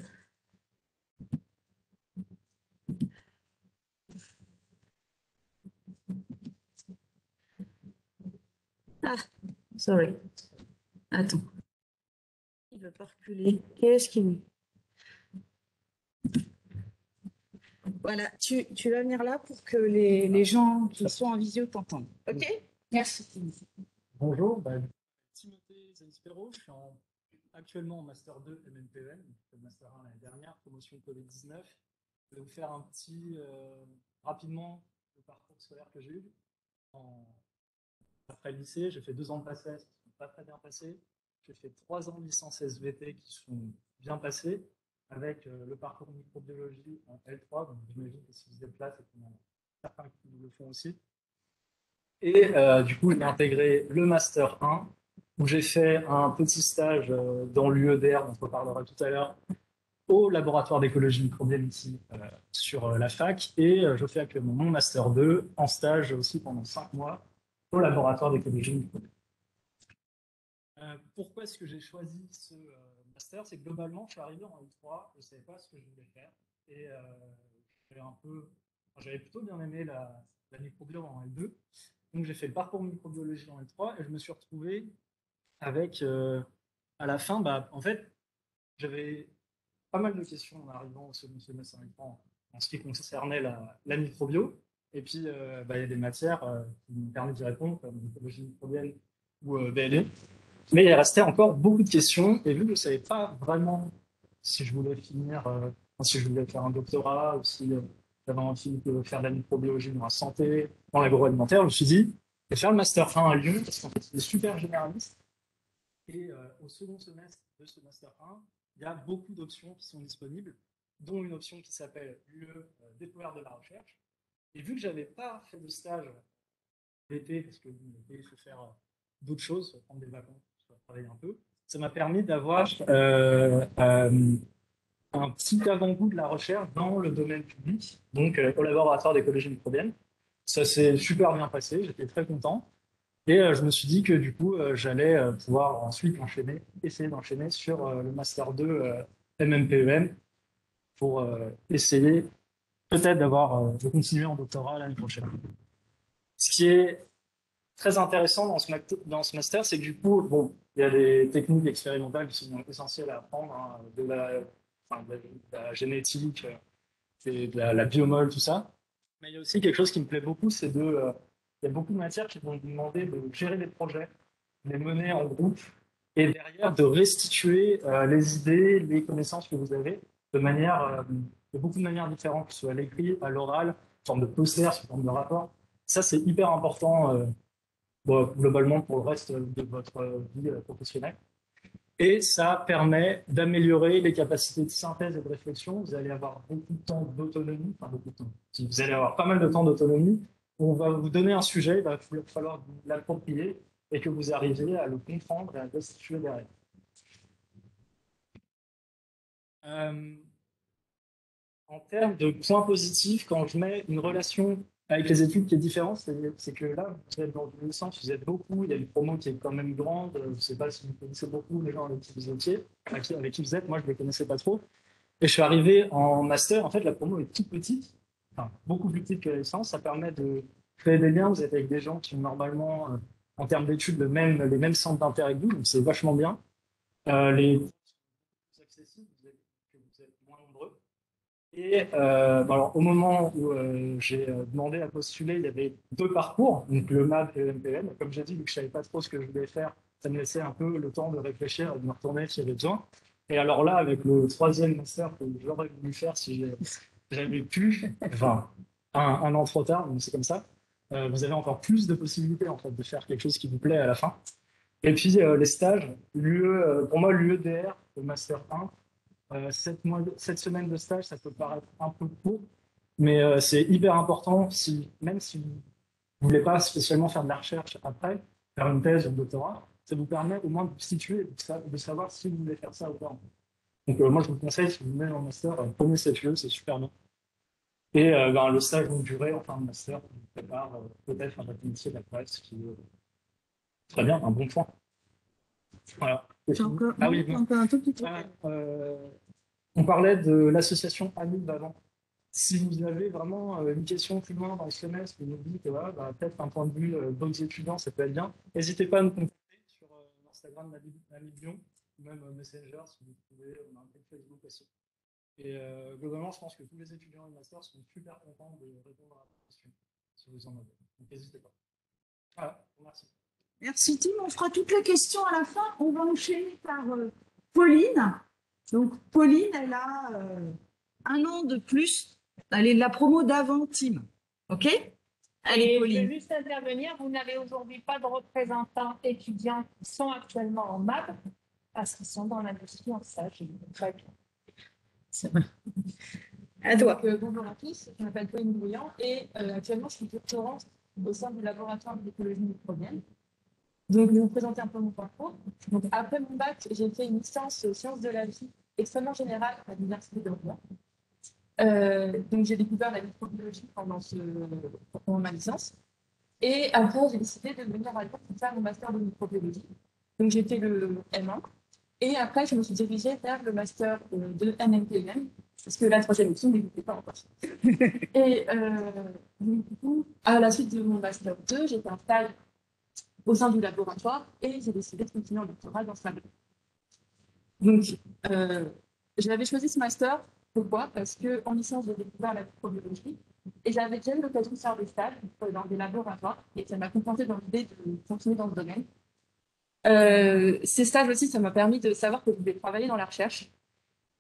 Ah, sorry. Attends. Il ne veut pas reculer. Qu'est-ce qu'il veut? Voilà, tu vas venir là pour que les gens qui sont en visio t'entendent. OK? Merci. Bonjour, Timothée Zanispero, je suis actuellement en Master 2 MMPEM, le Master 1 l'année dernière, promotion Covid-19. Je vais vous faire un petit, rapidement, le parcours scolaire que j'ai eu. Après le lycée, j'ai fait 2 ans de PACES qui ne sont pas très bien passés. J'ai fait 3 ans de licence SVT qui sont bien passés, avec le parcours microbiologie en L3, donc j'imagine que si vous êtes là, c'est qu'il y en a certains qui le font aussi. Et du coup, j'ai intégré le Master 1, où j'ai fait un petit stage dans l'UEDR, dont on parlera tout à l'heure, au laboratoire d'écologie microbienne ici sur la fac. Et je fais actuellement mon Master 2 en stage aussi pendant 5 mois au laboratoire d'écologie microbienne. Pourquoi est-ce que j'ai choisi ce master? C'est que globalement, je suis arrivé en L3, je ne savais pas ce que je voulais faire. Et j'avais plutôt bien aimé la microbiologie en L2. Donc j'ai fait le parcours microbiologie en L3 et je me suis retrouvé avec, à la fin, en fait, j'avais pas mal de questions en arrivant au second semestre en ce qui concernait la microbio. Et puis, il y a des matières qui me permettent d'y répondre, comme microbiologie microbienne ou BLE. Mais il restait encore beaucoup de questions, et vu que je ne savais pas vraiment si je voulais si je voulais faire un doctorat, ou si j'avais envie de faire de la microbiologie dans la santé, dans l'agroalimentaire, je me suis dit, je vais faire le Master 1 à Lyon, parce qu'en fait, c'est super généraliste. Et au second semestre de ce Master 1, il y a beaucoup d'options qui sont disponibles, dont une option qui s'appelle le découverte de la recherche. Et vu que je n'avais pas fait de stage l'été, parce que l'été, il faut faire d'autres choses, prendre des vacances, travailler un peu, ça m'a permis d'avoir un petit avant-goût de la recherche dans le domaine public, donc au laboratoire d'écologie microbienne. Ça s'est super bien passé, j'étais très content. Et je me suis dit que du coup, j'allais pouvoir ensuite essayer d'enchaîner sur le Master 2 MMPEM pour essayer peut-être de continuer en doctorat l'année prochaine. Ce qui est très intéressant dans ce master, c'est que du coup, bon, il y a des techniques expérimentales qui sont essentielles à apprendre, hein, enfin, de la génétique, et de la biomol, tout ça. Mais il y a aussi quelque chose qui me plaît beaucoup, il y a beaucoup de matières qui vont vous demander de gérer des projets, de les mener en groupe, et derrière de restituer les idées, les connaissances que vous avez de beaucoup de manières différentes, que ce soit à l'écrit, à l'oral, sous forme de poster, sous forme de rapport. Ça, c'est hyper important bon, globalement pour le reste de votre vie professionnelle. Et ça permet d'améliorer les capacités de synthèse et de réflexion. Vous allez avoir beaucoup de temps d'autonomie, enfin beaucoup de temps. Si vous allez avoir pas mal de temps d'autonomie, on va vous donner un sujet, il va falloir vous l'approprier et que vous arriviez à le comprendre et à le restituer derrière. En termes de points positifs, quand je mets une relation avec les études qui est différente, c'est que là, vous êtes dans une licence, vous êtes beaucoup, il y a une promo qui est quand même grande, je ne sais pas si vous connaissez beaucoup les gens avec qui vous étiez, avec qui vous êtes, moi je ne les connaissais pas trop. Et je suis arrivé en master, en fait la promo est toute petite, enfin, beaucoup plus petite que la licence, ça permet de créer des liens, vous êtes avec des gens qui ont normalement, en termes d'études, les mêmes centres d'intérêt que vous, donc c'est vachement bien. Les plus accessibles, vous êtes moins nombreux. Et alors, au moment où j'ai demandé à postuler, il y avait deux parcours, donc le MAP et le MPN. Comme j'ai dit, vu que je ne savais pas trop ce que je voulais faire, ça me laissait un peu le temps de réfléchir et de me retourner s'il y avait besoin. Et alors là, avec le troisième master que j'aurais voulu faire si j'avais pu, enfin, un an trop tard, mais c'est comme ça, vous avez encore plus de possibilités en fait, de faire quelque chose qui vous plaît à la fin. Et puis les stages, pour moi, l'UEDR, le master 1, 7 semaines de stage, ça peut paraître un peu court, mais c'est hyper important, même si vous ne voulez pas spécialement faire de la recherche après, faire une thèse ou un doctorat, ça vous permet au moins de vous situer, de savoir si vous voulez faire ça ou pas. Donc moi, je vous conseille, si vous venez en master, prenez cette UE, c'est super bien. Et le stage longue durée, enfin le master, vous prépare peut-être un bac métier de la presse, qui est très bien, un bon point. Voilà. Ah oui, bon. Encore un tout petit peu. On parlait de l'association AMIB avant. Si vous avez vraiment une question plus loin dans le semestre, vous nous dites peut-être un point de vue d'autres étudiants, ça peut être bien, n'hésitez pas à nous contacter sur l'Instagram d'AMIB Lyon, ou même Messenger si vous trouvez, on a un groupe Facebook aussi. Et globalement, je pense que tous les étudiants de master sont super contents de répondre à vos questions, si vous en avez. Donc n'hésitez pas. Voilà, merci. Merci Tim, on fera toutes les questions à la fin. On va enchaîner par Pauline. Donc Pauline, elle a un an de plus. Elle est de la promo d'avant Tim. OK? Allez Et je Pauline. veux juste intervenir, vous n'avez aujourd'hui pas de représentants étudiants qui sont actuellement en MAP parce qu'ils sont dans l'industrie en stage. Très bien. À toi. Donc, bonjour à tous, je m'appelle Pauline Bouillant et actuellement je suis doctorante au sein du laboratoire d'écologie microbienne. Donc, je vais vous présenter un peu mon parcours. Donc, après mon bac, j'ai fait une licence sciences de la vie extrêmement générale à l'Université de Rouen. Donc, j'ai découvert la microbiologie pendant ma licence. Et après, j'ai décidé de venir à Lyon pour faire mon master de microbiologie. Donc, j'ai fait le M1. Et après, je me suis dirigée vers le master de NMPM, parce que la troisième option n'existait pas encore. Et du coup, à la suite de mon master 2, j'ai fait un stage au sein du laboratoire et j'ai décidé de continuer en doctorat dans ce labo. Donc, j'avais choisi ce master. Pourquoi? Parce qu'en licence, j'ai découvert la microbiologie et j'avais déjà eu l'occasion de faire des stages dans des laboratoires et ça m'a conforté dans l'idée de continuer dans ce domaine. Ces stages aussi, ça m'a permis de savoir que je voulais travailler dans la recherche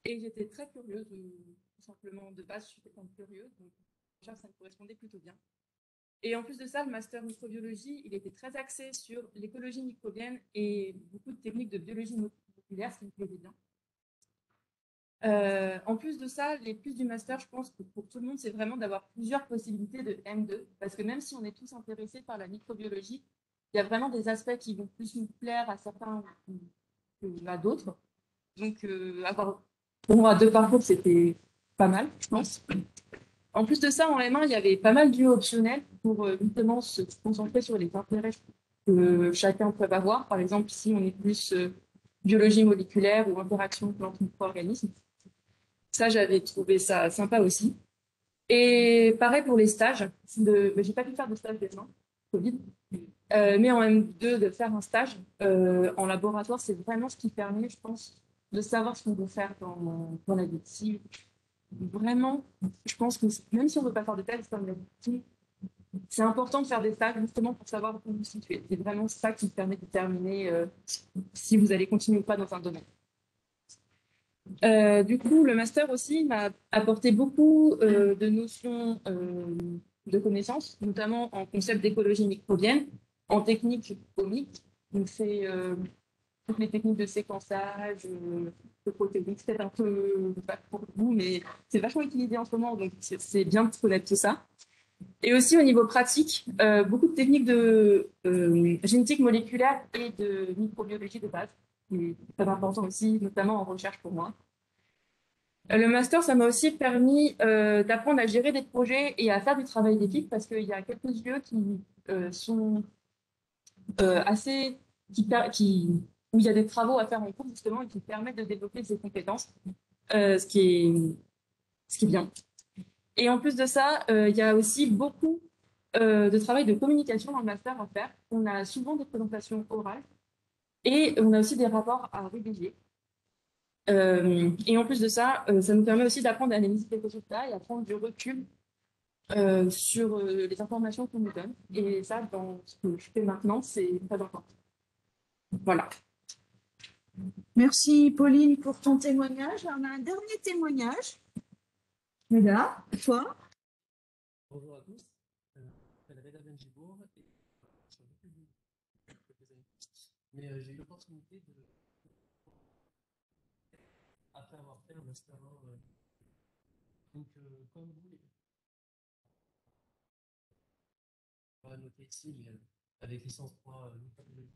et j'étais très curieuse, tout simplement de base, je suis quelqu'un de curieuse, donc déjà, ça me correspondait plutôt bien. Et en plus de ça, le master microbiologie, il était très axé sur l'écologie microbienne et beaucoup de techniques de biologie moléculaire, ce qui me plaisait bien. En plus de ça, les plus du master, je pense que pour tout le monde, c'est vraiment d'avoir plusieurs possibilités de M2, parce que même si on est tous intéressés par la microbiologie, il y a vraiment des aspects qui vont plus nous plaire à certains qu'à d'autres. Donc, pour moi, 2 parcours, c'était pas mal, je pense. En plus de ça, en M1, il y avait pas mal d'UE optionnels pour justement se concentrer sur les intérêts que chacun peut avoir. Par exemple, si on est plus biologie moléculaire ou interaction plante-micro-organisme. Ça, j'avais trouvé ça sympa aussi. Et pareil pour les stages. J'ai pas pu faire de stage maintenant, Covid. Mais en M2, de faire un stage en laboratoire, c'est vraiment ce qui permet, je pense, de savoir ce qu'on veut faire dans la médecine. Vraiment, je pense que même si on ne veut pas faire de thèse comme la médecine, c'est important de faire des stages justement pour savoir où vous situez. C'est vraiment ça qui permet de déterminer si vous allez continuer ou pas dans un domaine. Du coup, le master aussi m'a apporté beaucoup de notions de connaissances, notamment en concept d'écologie microbienne, en technique omique. Donc, c'est toutes les techniques de séquençage, de protéines, c'est peut-être un peu pas pour vous, mais c'est vachement utilisé en ce moment, donc c'est bien de connaître tout ça. Et aussi au niveau pratique, beaucoup de techniques de génétique moléculaire et de microbiologie de base, qui est très important aussi, notamment en recherche pour moi. Le master, ça m'a aussi permis d'apprendre à gérer des projets et à faire du travail d'équipe parce qu'il y a quelques lieux qui sont assez où il y a des travaux à faire en cours justement et qui permettent de développer ces compétences, ce qui est bien. Et en plus de ça, il y a aussi beaucoup de travail de communication dans le master à faire. On a souvent des présentations orales et on a aussi des rapports à rédiger. Et en plus de ça, ça nous permet aussi d'apprendre à analyser les résultats et à prendre du recul sur les informations qu'on nous donne. Et ça, dans ce que je fais maintenant, c'est très important. Voilà. Merci Pauline pour ton témoignage. On a un dernier témoignage. Là, toi. Bonjour à tous, je m'appelle Reda Benjibour et je suis depuis quelques années. Mais j'ai eu l'opportunité de, après avoir fait un master 1, donc comme vous, pas noté ici, mais avec licence 3 microbiologie,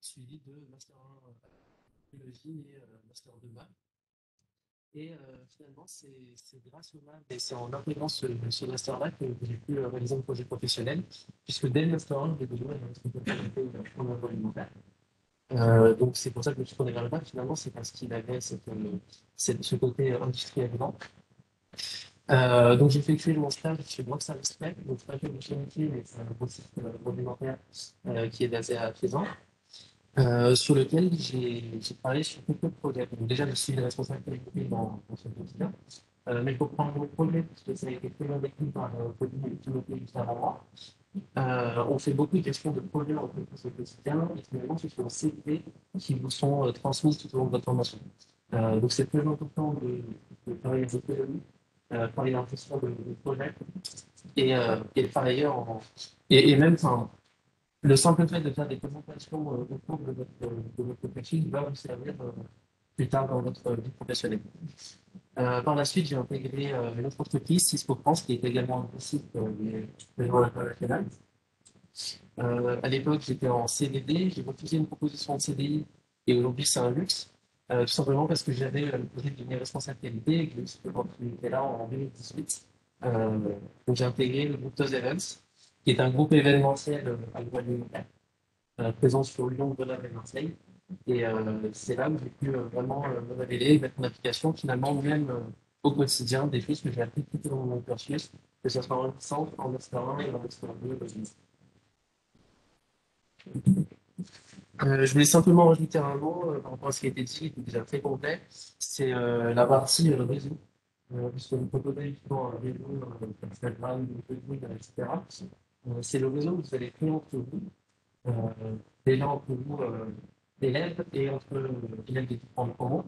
suivi de master 1 biologie et master 2 maths. Et finalement, c'est grâce au maths et c'est en intégrant ce master-là que j'ai pu réaliser un projet professionnel, puisque dès le master 1, j'ai besoin d'une responsabilité en agroalimentaire. Donc c'est pour ça que je me suis tourné vers le bac, finalement, c'est parce qu'il avait ce côté industrialisant. Donc j'ai effectué mon stage chez Bois Service Tech, donc c'est pas que de chimie, mais c'est un gros site agroalimentaire qui est basé à Faisan, sur lequel j'ai travaillé sur quelques projets. Donc déjà, je suis responsable qualité dans ce quotidien. Mais pour prendre le projet, parce que ça a été très bien décrit par Pauline qui m'était juste avant moi, on fait beaucoup de gestion de projets en fait, ce quotidien, et finalement, ce sont ces CV qui vous sont transmises tout au long de votre formation. Donc, c'est très important de travailler les économies, travailler en gestion de projets, et par ailleurs, et même, enfin, le simple fait de faire des présentations au cours de votre cursus va vous servir plus tard dans votre vie professionnelle. Par la suite, j'ai intégré une autre entreprise, Cisco France, qui est également un site des réseaux international. À l'époque, j'étais en CDD, j'ai refusé une proposition de CDI et aujourd'hui, c'est un luxe. Tout simplement parce que j'avais le projet de devenir responsable qualité et que j'ai eu cette opportunité-là en 2018. Donc, j'ai intégré le groupe Toz Events, qui est un groupe événementiel agroalimentaire présent sur Lyon, Grenoble et Marseille. Et c'est là où j'ai pu vraiment me révéler, mettre en application finalement même au quotidien des choses que j'ai appris tout au long de mon cursus, que ce soit en licence, en master 1 et en master 2. Je voulais simplement rajouter un mot par rapport à ce qui a été dit, qui est déjà très complet. C'est la partie réseau. Puisque vous proposez justement un réseau, Instagram, LinkedIn, etc. C'est le réseau où vous allez créer entre vous, déjà entre vous, élèves, et entre élèves d'études en commun.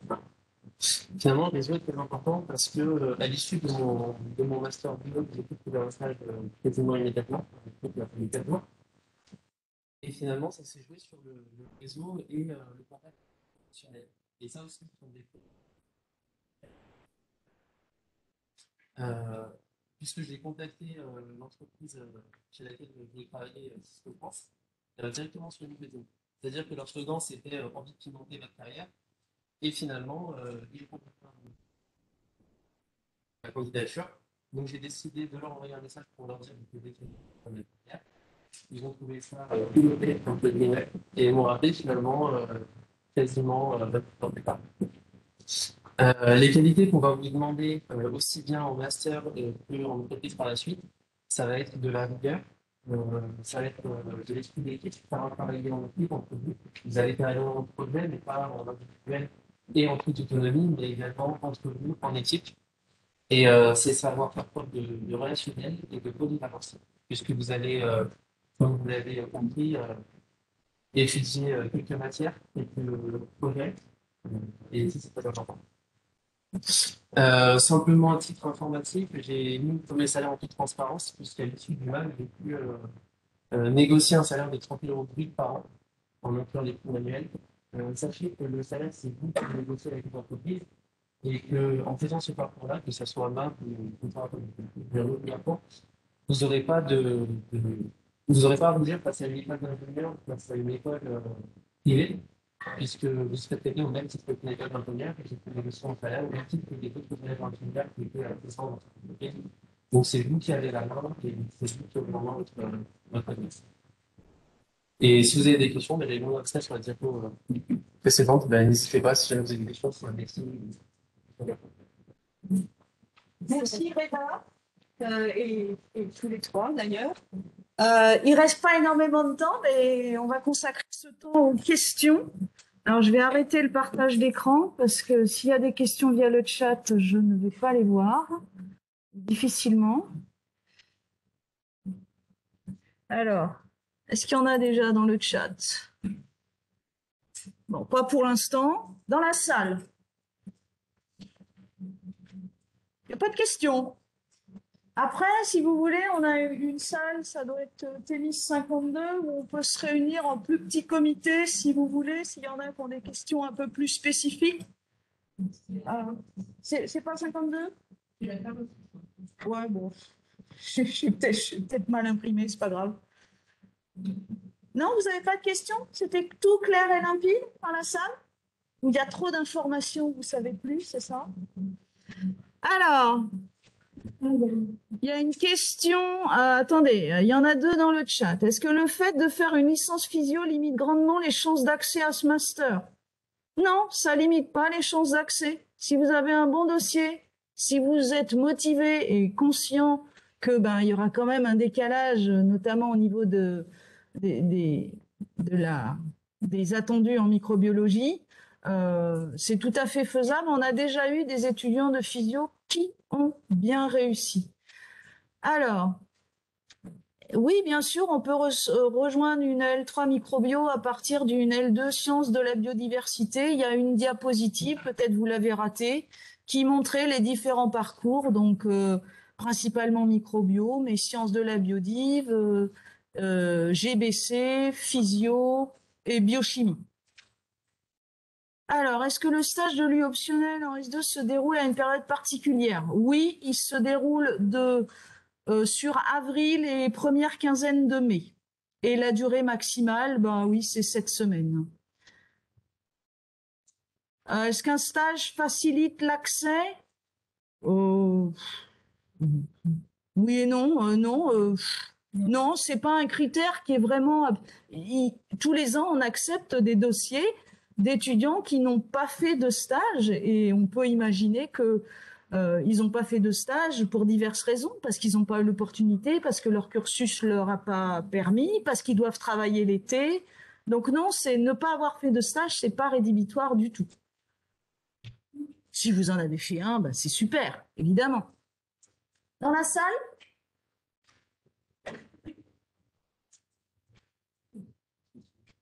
Finalement, le réseau est très important parce que, à l'issue de mon master bio, j'ai pu trouver un stage quasiment immédiatement, immédiatement. Et finalement, ça s'est joué sur le réseau et le contact professionnel. Et ça aussi, ce sont des puisque j'ai contacté l'entreprise chez laquelle je voulais travailler, Cisco France, directement sur LinkedIn. C'est-à-dire que leur slogan, c'était envie de pimenter votre carrière. Et finalement, ils ont contacté ma candidature. Donc j'ai décidé de leur envoyer un message pour leur dire que je pouvais ma carrière. Ils ont trouvé ça piloté un peu de guillemets et m'ont rappelé finalement quasiment 20 ans plus tard. Les qualités qu'on va vous demander aussi bien en master qu'en entreprise par la suite, ça va être de la rigueur, Ça va être de l'esprit d'équipe, ça va travailler en équipe entre vous. Vous allez faire énormément de projets, mais pas en individuel et en toute autonomie, mais également entre vous en équipe. Et c'est savoir faire preuve de relationnel et de polyvalence, puisque vous allez, comme vous l'avez compris, étudier quelques matières, quelques projets, et ici c'est très important. Simplement à titre informatif, j'ai mis comme les salaires en toute transparence, puisqu'à l'issue du MAG, j'ai pu négocier un salaire de 30 000 euros brut par an en incluant les coûts annuels. Sachez que le salaire, c'est vous qui le négociez avec les entreprises et que en faisant ce parcours-là, que ce soit MAG ou contrat vous n'aurez pas vous aurez pas à vous dire passer à une école d'ingénieur, passer à une école privée, puisque vous serez traité au même titre qu'une école d'ingénieur et que vous négociez en salaire au même titre que les autres élèves d'ingénieur qui étaient à la descente dans cette entreprise. Donc c'est vous qui avez la main et c'est vous qui avez vraiment votre adresse. Et si vous avez des questions, ben, j'ai mon accès sur la diapo précédente, ben, n'hésitez pas si jamais vous avez des questions sur la médecine. Merci Réva, et tous les trois d'ailleurs. Il reste pas énormément de temps, mais on va consacrer ce temps aux questions. Alors je vais arrêter le partage d'écran parce que s'il y a des questions via le chat, je ne vais pas les voir, difficilement. Alors, est-ce qu'il y en a déjà dans le chat? Bon, pas pour l'instant. Dans la salle, il n'y a pas de questions. Après, si vous voulez, on a une salle, ça doit être Tennis 52, où on peut se réunir en plus petit comité, si vous voulez, s'il y en a qui ont des questions un peu plus spécifiques. C'est pas 52? Ouais, bon, je suis peut-être mal imprimé, c'est pas grave. Non, vous n'avez pas de questions? C'était tout clair et limpide dans la salle? Ou il y a trop d'informations, vous ne savez plus, c'est ça? Alors, il y a une question. Attendez, il y en a deux dans le chat. Est-ce que le fait de faire une licence physio limite grandement les chances d'accès à ce master? Non, ça limite pas les chances d'accès. Si vous avez un bon dossier, si vous êtes motivé et conscient que il y aura quand même un décalage, notamment au niveau des attendus en microbiologie, c'est tout à fait faisable. On a déjà eu des étudiants de physio qui ont bien réussi. Alors, oui, bien sûr, on peut rejoindre une L3 microbio à partir d'une L2 sciences de la biodiversité. Il y a une diapositive, peut-être vous l'avez ratée, qui montrait les différents parcours, donc principalement microbio, mais sciences de la biodive, GBC, physio et biochimie. Alors, est-ce que le stage de l'U optionnel en S2 se déroule à une période particulière? Oui, il se déroule sur avril et première quinzaine de mai. Et la durée maximale, oui, c'est 7 semaines. Est-ce qu'un stage facilite l'accès? Oui et non. Non, c'est pas un critère qui est vraiment. Tous les ans, on accepte des dossiers d'étudiants qui n'ont pas fait de stage et on peut imaginer que ils n'ont pas fait de stage pour diverses raisons, parce qu'ils n'ont pas eu l'opportunité, parce que leur cursus leur a pas permis, parce qu'ils doivent travailler l'été. Donc non, c'est ne pas avoir fait de stage, c'est pas rédhibitoire du tout. Si vous en avez fait un, c'est super, évidemment. Dans la salle?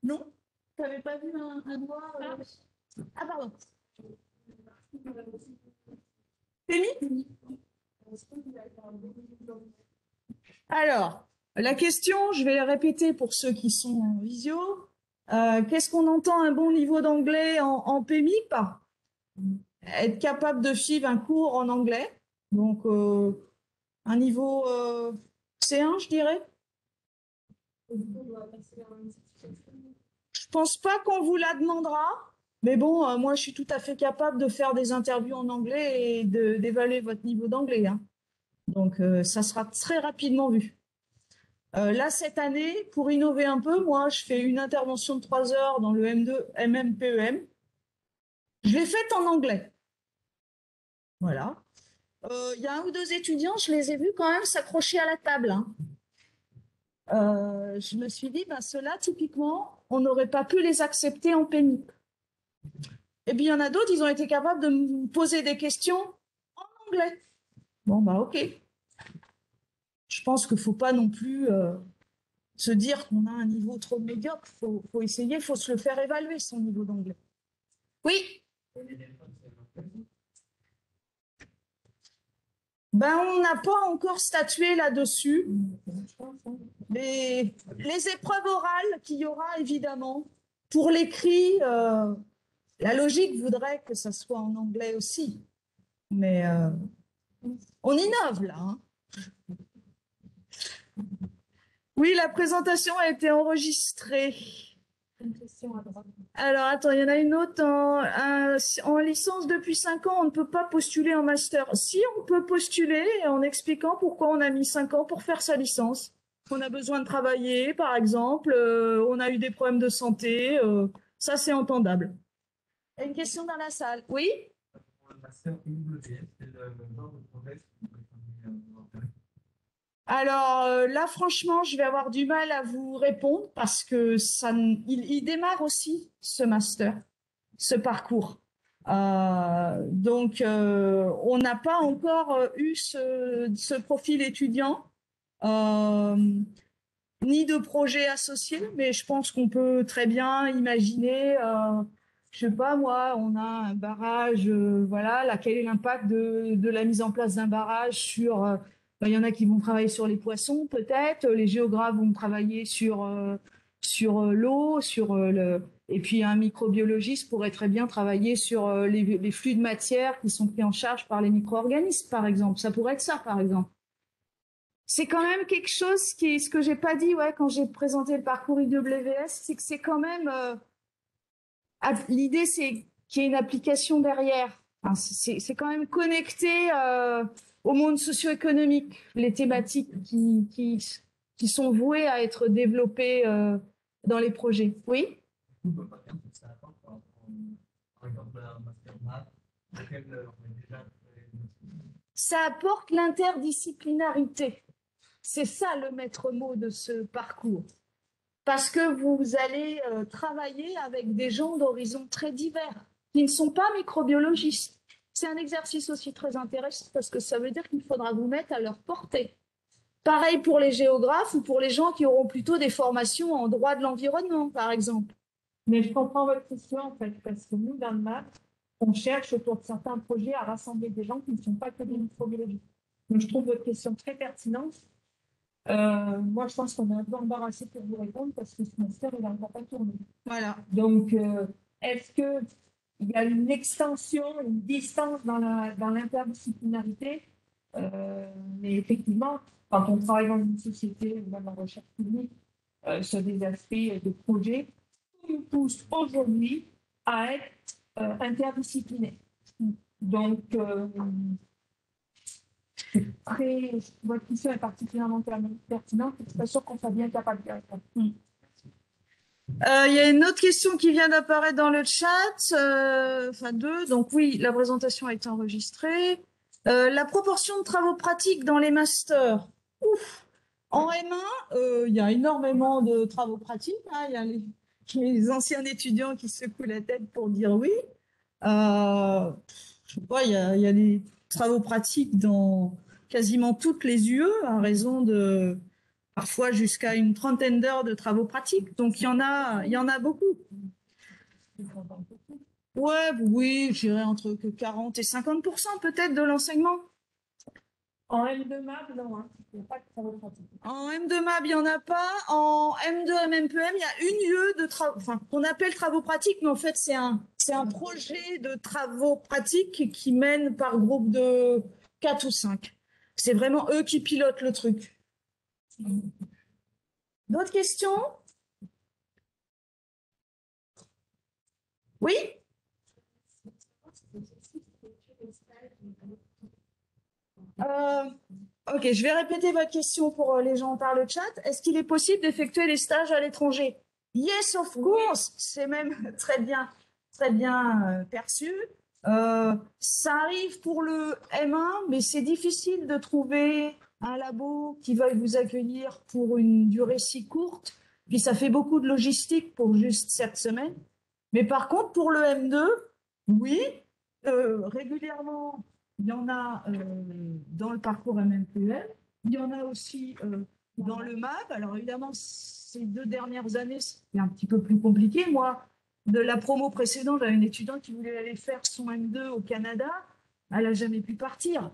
Non? Tu n'avais pas vu un doigt Ah, pardon. Témi? Alors, la question, je vais la répéter pour ceux qui sont en visio. Qu'est-ce qu'on entend un bon niveau d'anglais en PMIP? Être capable de suivre un cours en anglais. Donc, un niveau C1, je dirais. Je pense pas qu'on vous la demandera. Mais bon, moi, je suis tout à fait capable de faire des interviews en anglais et d'évaluer votre niveau d'anglais. Hein. Donc, ça sera très rapidement vu. Là, cette année, pour innover un peu, moi, je fais une intervention de 3 heures dans le M2 MMPEM. Je l'ai faite en anglais. Voilà. Il y a un ou deux étudiants, je les ai vus quand même s'accrocher à la table. Hein. je me suis dit, ben, ceux-là, typiquement, on n'aurait pas pu les accepter en pénible. Et puis, il y en a d'autres, ils ont été capables de me poser des questions en anglais. Bon, bah, ok. Je pense qu'il ne faut pas non plus se dire qu'on a un niveau trop médiocre. Faut essayer, il faut se le faire évaluer, son niveau d'anglais. Oui? Ben, on n'a pas encore statué là-dessus. Les épreuves orales qu'il y aura, évidemment. Pour l'écrit, la logique voudrait que ça soit en anglais aussi. Mais on innove là. Hein. Oui, la présentation a été enregistrée. Une question à droite. Alors, attends, il y en a une autre. En licence depuis 5 ans, on ne peut pas postuler en master. Si, on peut postuler en expliquant pourquoi on a mis 5 ans pour faire sa licence. On a besoin de travailler, par exemple. On a eu des problèmes de santé. Ça, c'est entendable. Une question dans la salle. Oui? Pour le master IWS, c'est le genre de progrès que vous préférez. Alors là, franchement, je vais avoir du mal à vous répondre parce que il démarre aussi ce master, ce parcours. Donc, on n'a pas encore eu ce profil étudiant, ni de projet associé, mais je pense qu'on peut très bien imaginer, je sais pas moi, on a un barrage, voilà, là, quel est l'impact de la mise en place d'un barrage sur, il y en a qui vont travailler sur les poissons peut-être, les géographes vont travailler sur l'eau, et puis un microbiologiste pourrait très bien travailler sur les flux de matière qui sont pris en charge par les micro-organismes, par exemple. Ça pourrait être ça, par exemple. C'est quand même quelque chose ce que j'ai pas dit, ouais, quand j'ai présenté le parcours IWS, c'est que c'est quand même, l'idée c'est qu'il y ait une application derrière. Enfin, c'est quand même connecté au monde socio-économique, les thématiques qui sont vouées à être développées dans les projets. Oui? Ça apporte, par exemple, un master maths, auquel on est déjà Ça apporte l'interdisciplinarité. C'est ça le maître mot de ce parcours. Parce que vous allez travailler avec des gens d'horizons très divers, qui ne sont pas microbiologistes. C'est un exercice aussi très intéressant parce que ça veut dire qu'il faudra vous mettre à leur portée. Pareil pour les géographes ou pour les gens qui auront plutôt des formations en droit de l'environnement, par exemple. Mais je comprends votre question, en fait, parce que nous, dans le MAP, on cherche autour de certains projets à rassembler des gens qui ne sont pas que des microbiologistes. Donc, je trouve votre question très pertinente. Moi, je pense qu'on est un peu embarrassé pour vous répondre parce que ce master, il n'a encore pas tourné. Voilà. Donc, est-ce qu'il y a une extension, une distance dans l'interdisciplinarité? Mais effectivement, quand on travaille dans une société ou même en recherche publique sur des aspects de projet, tout nous pousse aujourd'hui à être interdisciplinaire. Donc, votre question est particulièrement pertinente. Je suis pas sûre qu'on soit bien capable de répondre. Il y a une autre question qui vient d'apparaître dans le chat, enfin deux. Donc oui, la présentation a été enregistrée. La proportion de travaux pratiques dans les masters. Ouf. En M1, il y a énormément de travaux pratiques. Hein. Il y a les anciens étudiants qui secouent la tête pour dire oui. Je sais pas, il y a des travaux pratiques dans quasiment toutes les UE à raison de parfois jusqu'à une trentaine d'heures de travaux pratiques. Donc il y en a beaucoup. Ouais, oui, je dirais entre 40 et 50% peut-être de l'enseignement. En M2 MAB, non, hein. Il n'y a pas de travaux pratiques. En M2 MAB, il n'y en a pas. En M2 MMPM, il y a une UE de travaux, enfin, qu'on appelle travaux pratiques, mais en fait, c'est un projet de travaux pratiques qui mène par groupe de 4 ou 5. C'est vraiment eux qui pilotent le truc. D'autres questions? Oui? Ok, je vais répéter votre question pour les gens par le chat. Est-ce qu'il est possible d'effectuer des stages à l'étranger? Yes, of course. C'est même très bien perçu. Ça arrive pour le M1, mais c'est difficile de trouver un labo qui veuille vous accueillir pour une durée si courte, puis ça fait beaucoup de logistique pour juste cette semaine. Mais par contre, pour le M2, oui, régulièrement, il y en a dans le parcours MMPM, il y en a aussi dans le MAB. Alors évidemment, ces 2 dernières années, c'est un petit peu plus compliqué. Moi, de la promo précédente, j'avais une étudiante qui voulait aller faire son M2 au Canada. Elle n'a jamais pu partir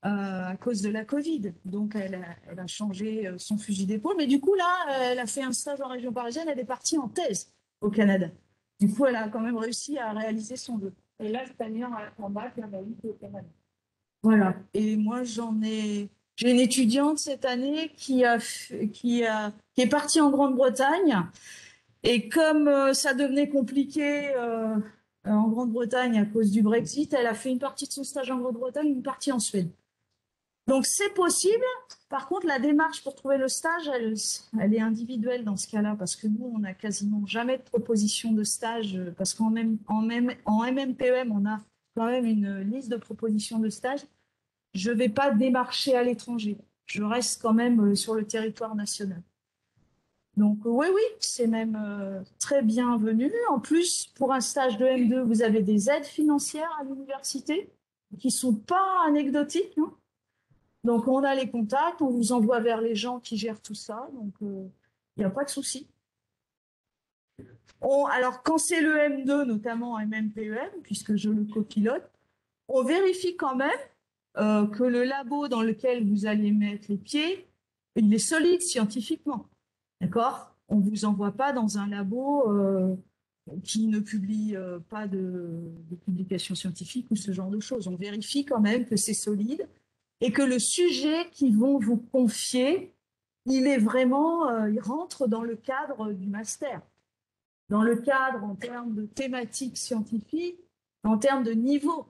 à cause de la Covid. Donc, elle a changé son fusil d'épaule. Mais du coup, là, elle a fait un stage en région parisienne. Elle est partie en thèse au Canada. Du coup, elle a quand même réussi à réaliser son vœu. Et là, cette année, en bac, on a eu au Canada. Voilà. Et moi, j'ai une étudiante cette année qui est partie en Grande-Bretagne. Et comme ça devenait compliqué en Grande-Bretagne à cause du Brexit, elle a fait une partie de son stage en Grande-Bretagne, une partie en Suède. Donc c'est possible. Par contre, la démarche pour trouver le stage, elle est individuelle dans ce cas-là, parce que nous, on n'a quasiment jamais de proposition de stage, parce qu'en MMPEM, on a quand même une liste de propositions de stage. Je ne vais pas démarcher à l'étranger. Je reste quand même sur le territoire national. Donc oui, c'est même très bienvenu. En plus, pour un stage de M2, vous avez des aides financières à l'université qui ne sont pas anecdotiques, hein. Donc, on a les contacts, on vous envoie vers les gens qui gèrent tout ça. Donc, il n'y a pas de souci. Alors, quand c'est le M2, notamment MMPEM, puisque je le copilote, on vérifie quand même que le labo dans lequel vous allez mettre les pieds, il est solide scientifiquement. D'accord? On ne vous envoie pas dans un labo qui ne publie pas de publications scientifiques ou ce genre de choses. On vérifie quand même que c'est solide et que le sujet qu'ils vont vous confier, il est vraiment, il rentre dans le cadre du master, dans le cadre en termes de thématiques scientifiques, en termes de niveau.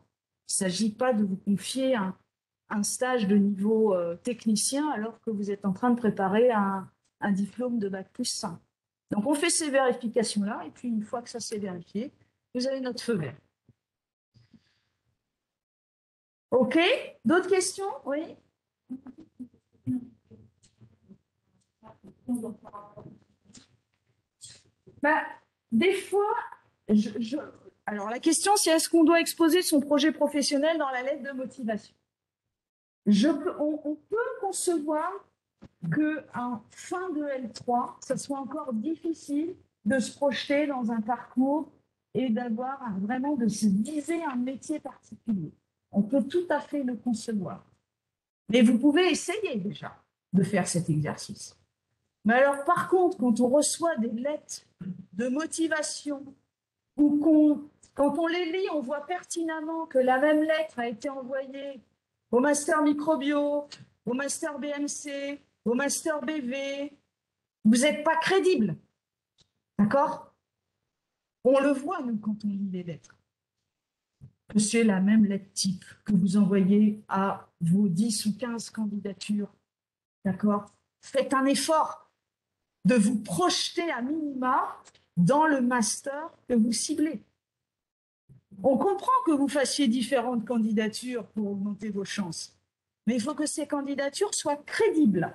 Il ne s'agit pas de vous confier un stage de niveau technicien alors que vous êtes en train de préparer un diplôme de Bac+5. Donc on fait ces vérifications-là, et puis une fois que ça s'est vérifié, vous avez notre feu vert. OK? D'autres questions? Oui? Bah, des fois, alors la question c'est est-ce qu'on doit exposer son projet professionnel dans la lettre de motivation? On peut concevoir qu'en fin de L3, ça soit encore difficile de se projeter dans un parcours et d'avoir vraiment de se viser un métier particulier. On peut tout à fait le concevoir. Mais vous pouvez essayer déjà de faire cet exercice. Mais alors, par contre, quand on reçoit des lettres de motivation ou quand on les lit, on voit pertinemment que la même lettre a été envoyée au master microbio, au master BMC, au master BV, vous n'êtes pas crédible. D'accord? On le voit, nous, quand on lit les lettres. Que c'est la même lettre type que vous envoyez à vos 10 ou 15 candidatures. D'accord? Faites un effort de vous projeter à minima dans le master que vous ciblez. On comprend que vous fassiez différentes candidatures pour augmenter vos chances, mais il faut que ces candidatures soient crédibles.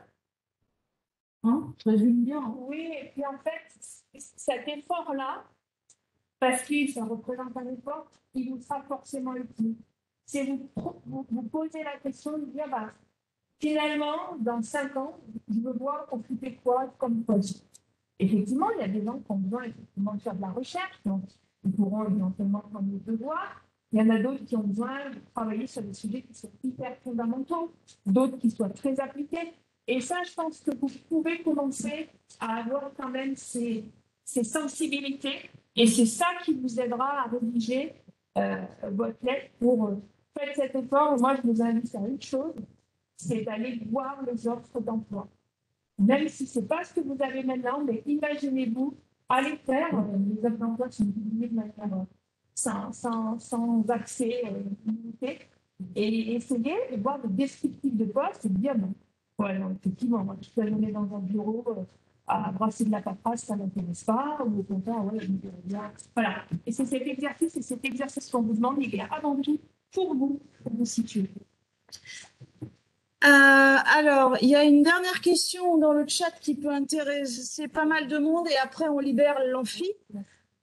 Hein? Je résume bien. Hein? Oui, et puis en fait, cet effort-là, parce que ça représente un effort, il vous sera forcément utile. C'est vous posez la question de dire, bah, finalement, dans 5 ans, je veux voir occuper quoi comme poste. Effectivement, il y a des gens qui ont besoin effectivement de faire de la recherche, donc ils pourront éventuellement prendre le devoir. Il y en a d'autres qui ont besoin de travailler sur des sujets qui sont hyper fondamentaux, d'autres qui soient très appliqués. Et ça, je pense que vous pouvez commencer à avoir quand même ces sensibilités. Et c'est ça qui vous aidera à rédiger votre lettre pour faire cet effort. Moi, je vous invite à une chose, c'est d'aller voir les offres d'emploi. Même si ce n'est pas ce que vous avez maintenant, mais imaginez-vous aller faire les offres d'emploi sont publiées de manière sans accès limité et essayer de voir le descriptif de poste et de dire bon, ouais, non, effectivement, moi, je peux aller dans un bureau à brasser de la paperasse, ça ne m'intéresse pas, ou au contraire, ouais, je me dirais bien. Voilà. Et c'est cet exercice qu'on vous demande, il est avant tout pour vous situer. Alors, il y a une dernière question dans le chat qui peut intéresser pas mal de monde et après on libère l'amphi.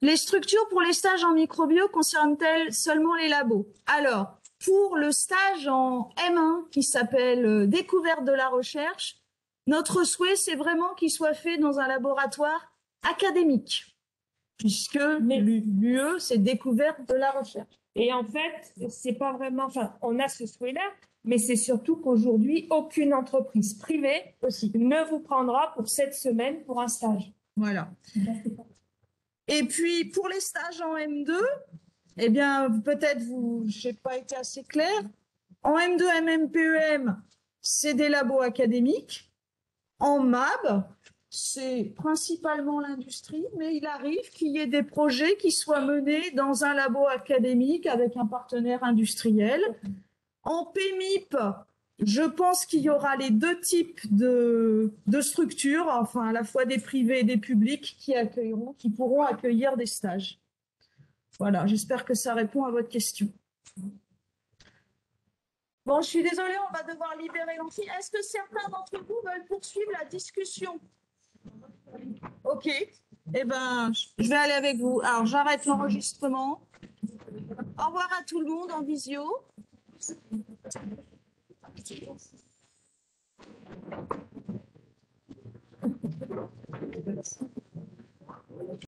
Les structures pour les stages en microbio concernent-elles seulement les labos? Alors, pour le stage en M1 qui s'appelle Découverte de la recherche, notre souhait, c'est vraiment qu'il soit fait dans un laboratoire académique, puisque l'UE, c'est Découverte de la recherche. Et en fait, c'est pas vraiment, enfin, on a ce souhait-là, mais c'est surtout qu'aujourd'hui, aucune entreprise privée Aussi. ne vous prendra pour 7 semaines pour un stage. Voilà. Et puis, pour les stages en M2, eh bien, peut-être je n'ai pas été assez claire. En M2, MMPEM, c'est des labos académiques. En MAB, c'est principalement l'industrie, mais il arrive qu'il y ait des projets qui soient menés dans un labo académique avec un partenaire industriel. En PMIP, je pense qu'il y aura les deux types de structures, enfin à la fois des privés et des publics qui pourront accueillir des stages. Voilà, j'espère que ça répond à votre question. Bon, je suis désolée, on va devoir libérer l'amphi. Est-ce que certains d'entre vous veulent poursuivre la discussion? Ok. Eh ben, je vais aller avec vous. Alors, j'arrête l'enregistrement. Au revoir à tout le monde en visio.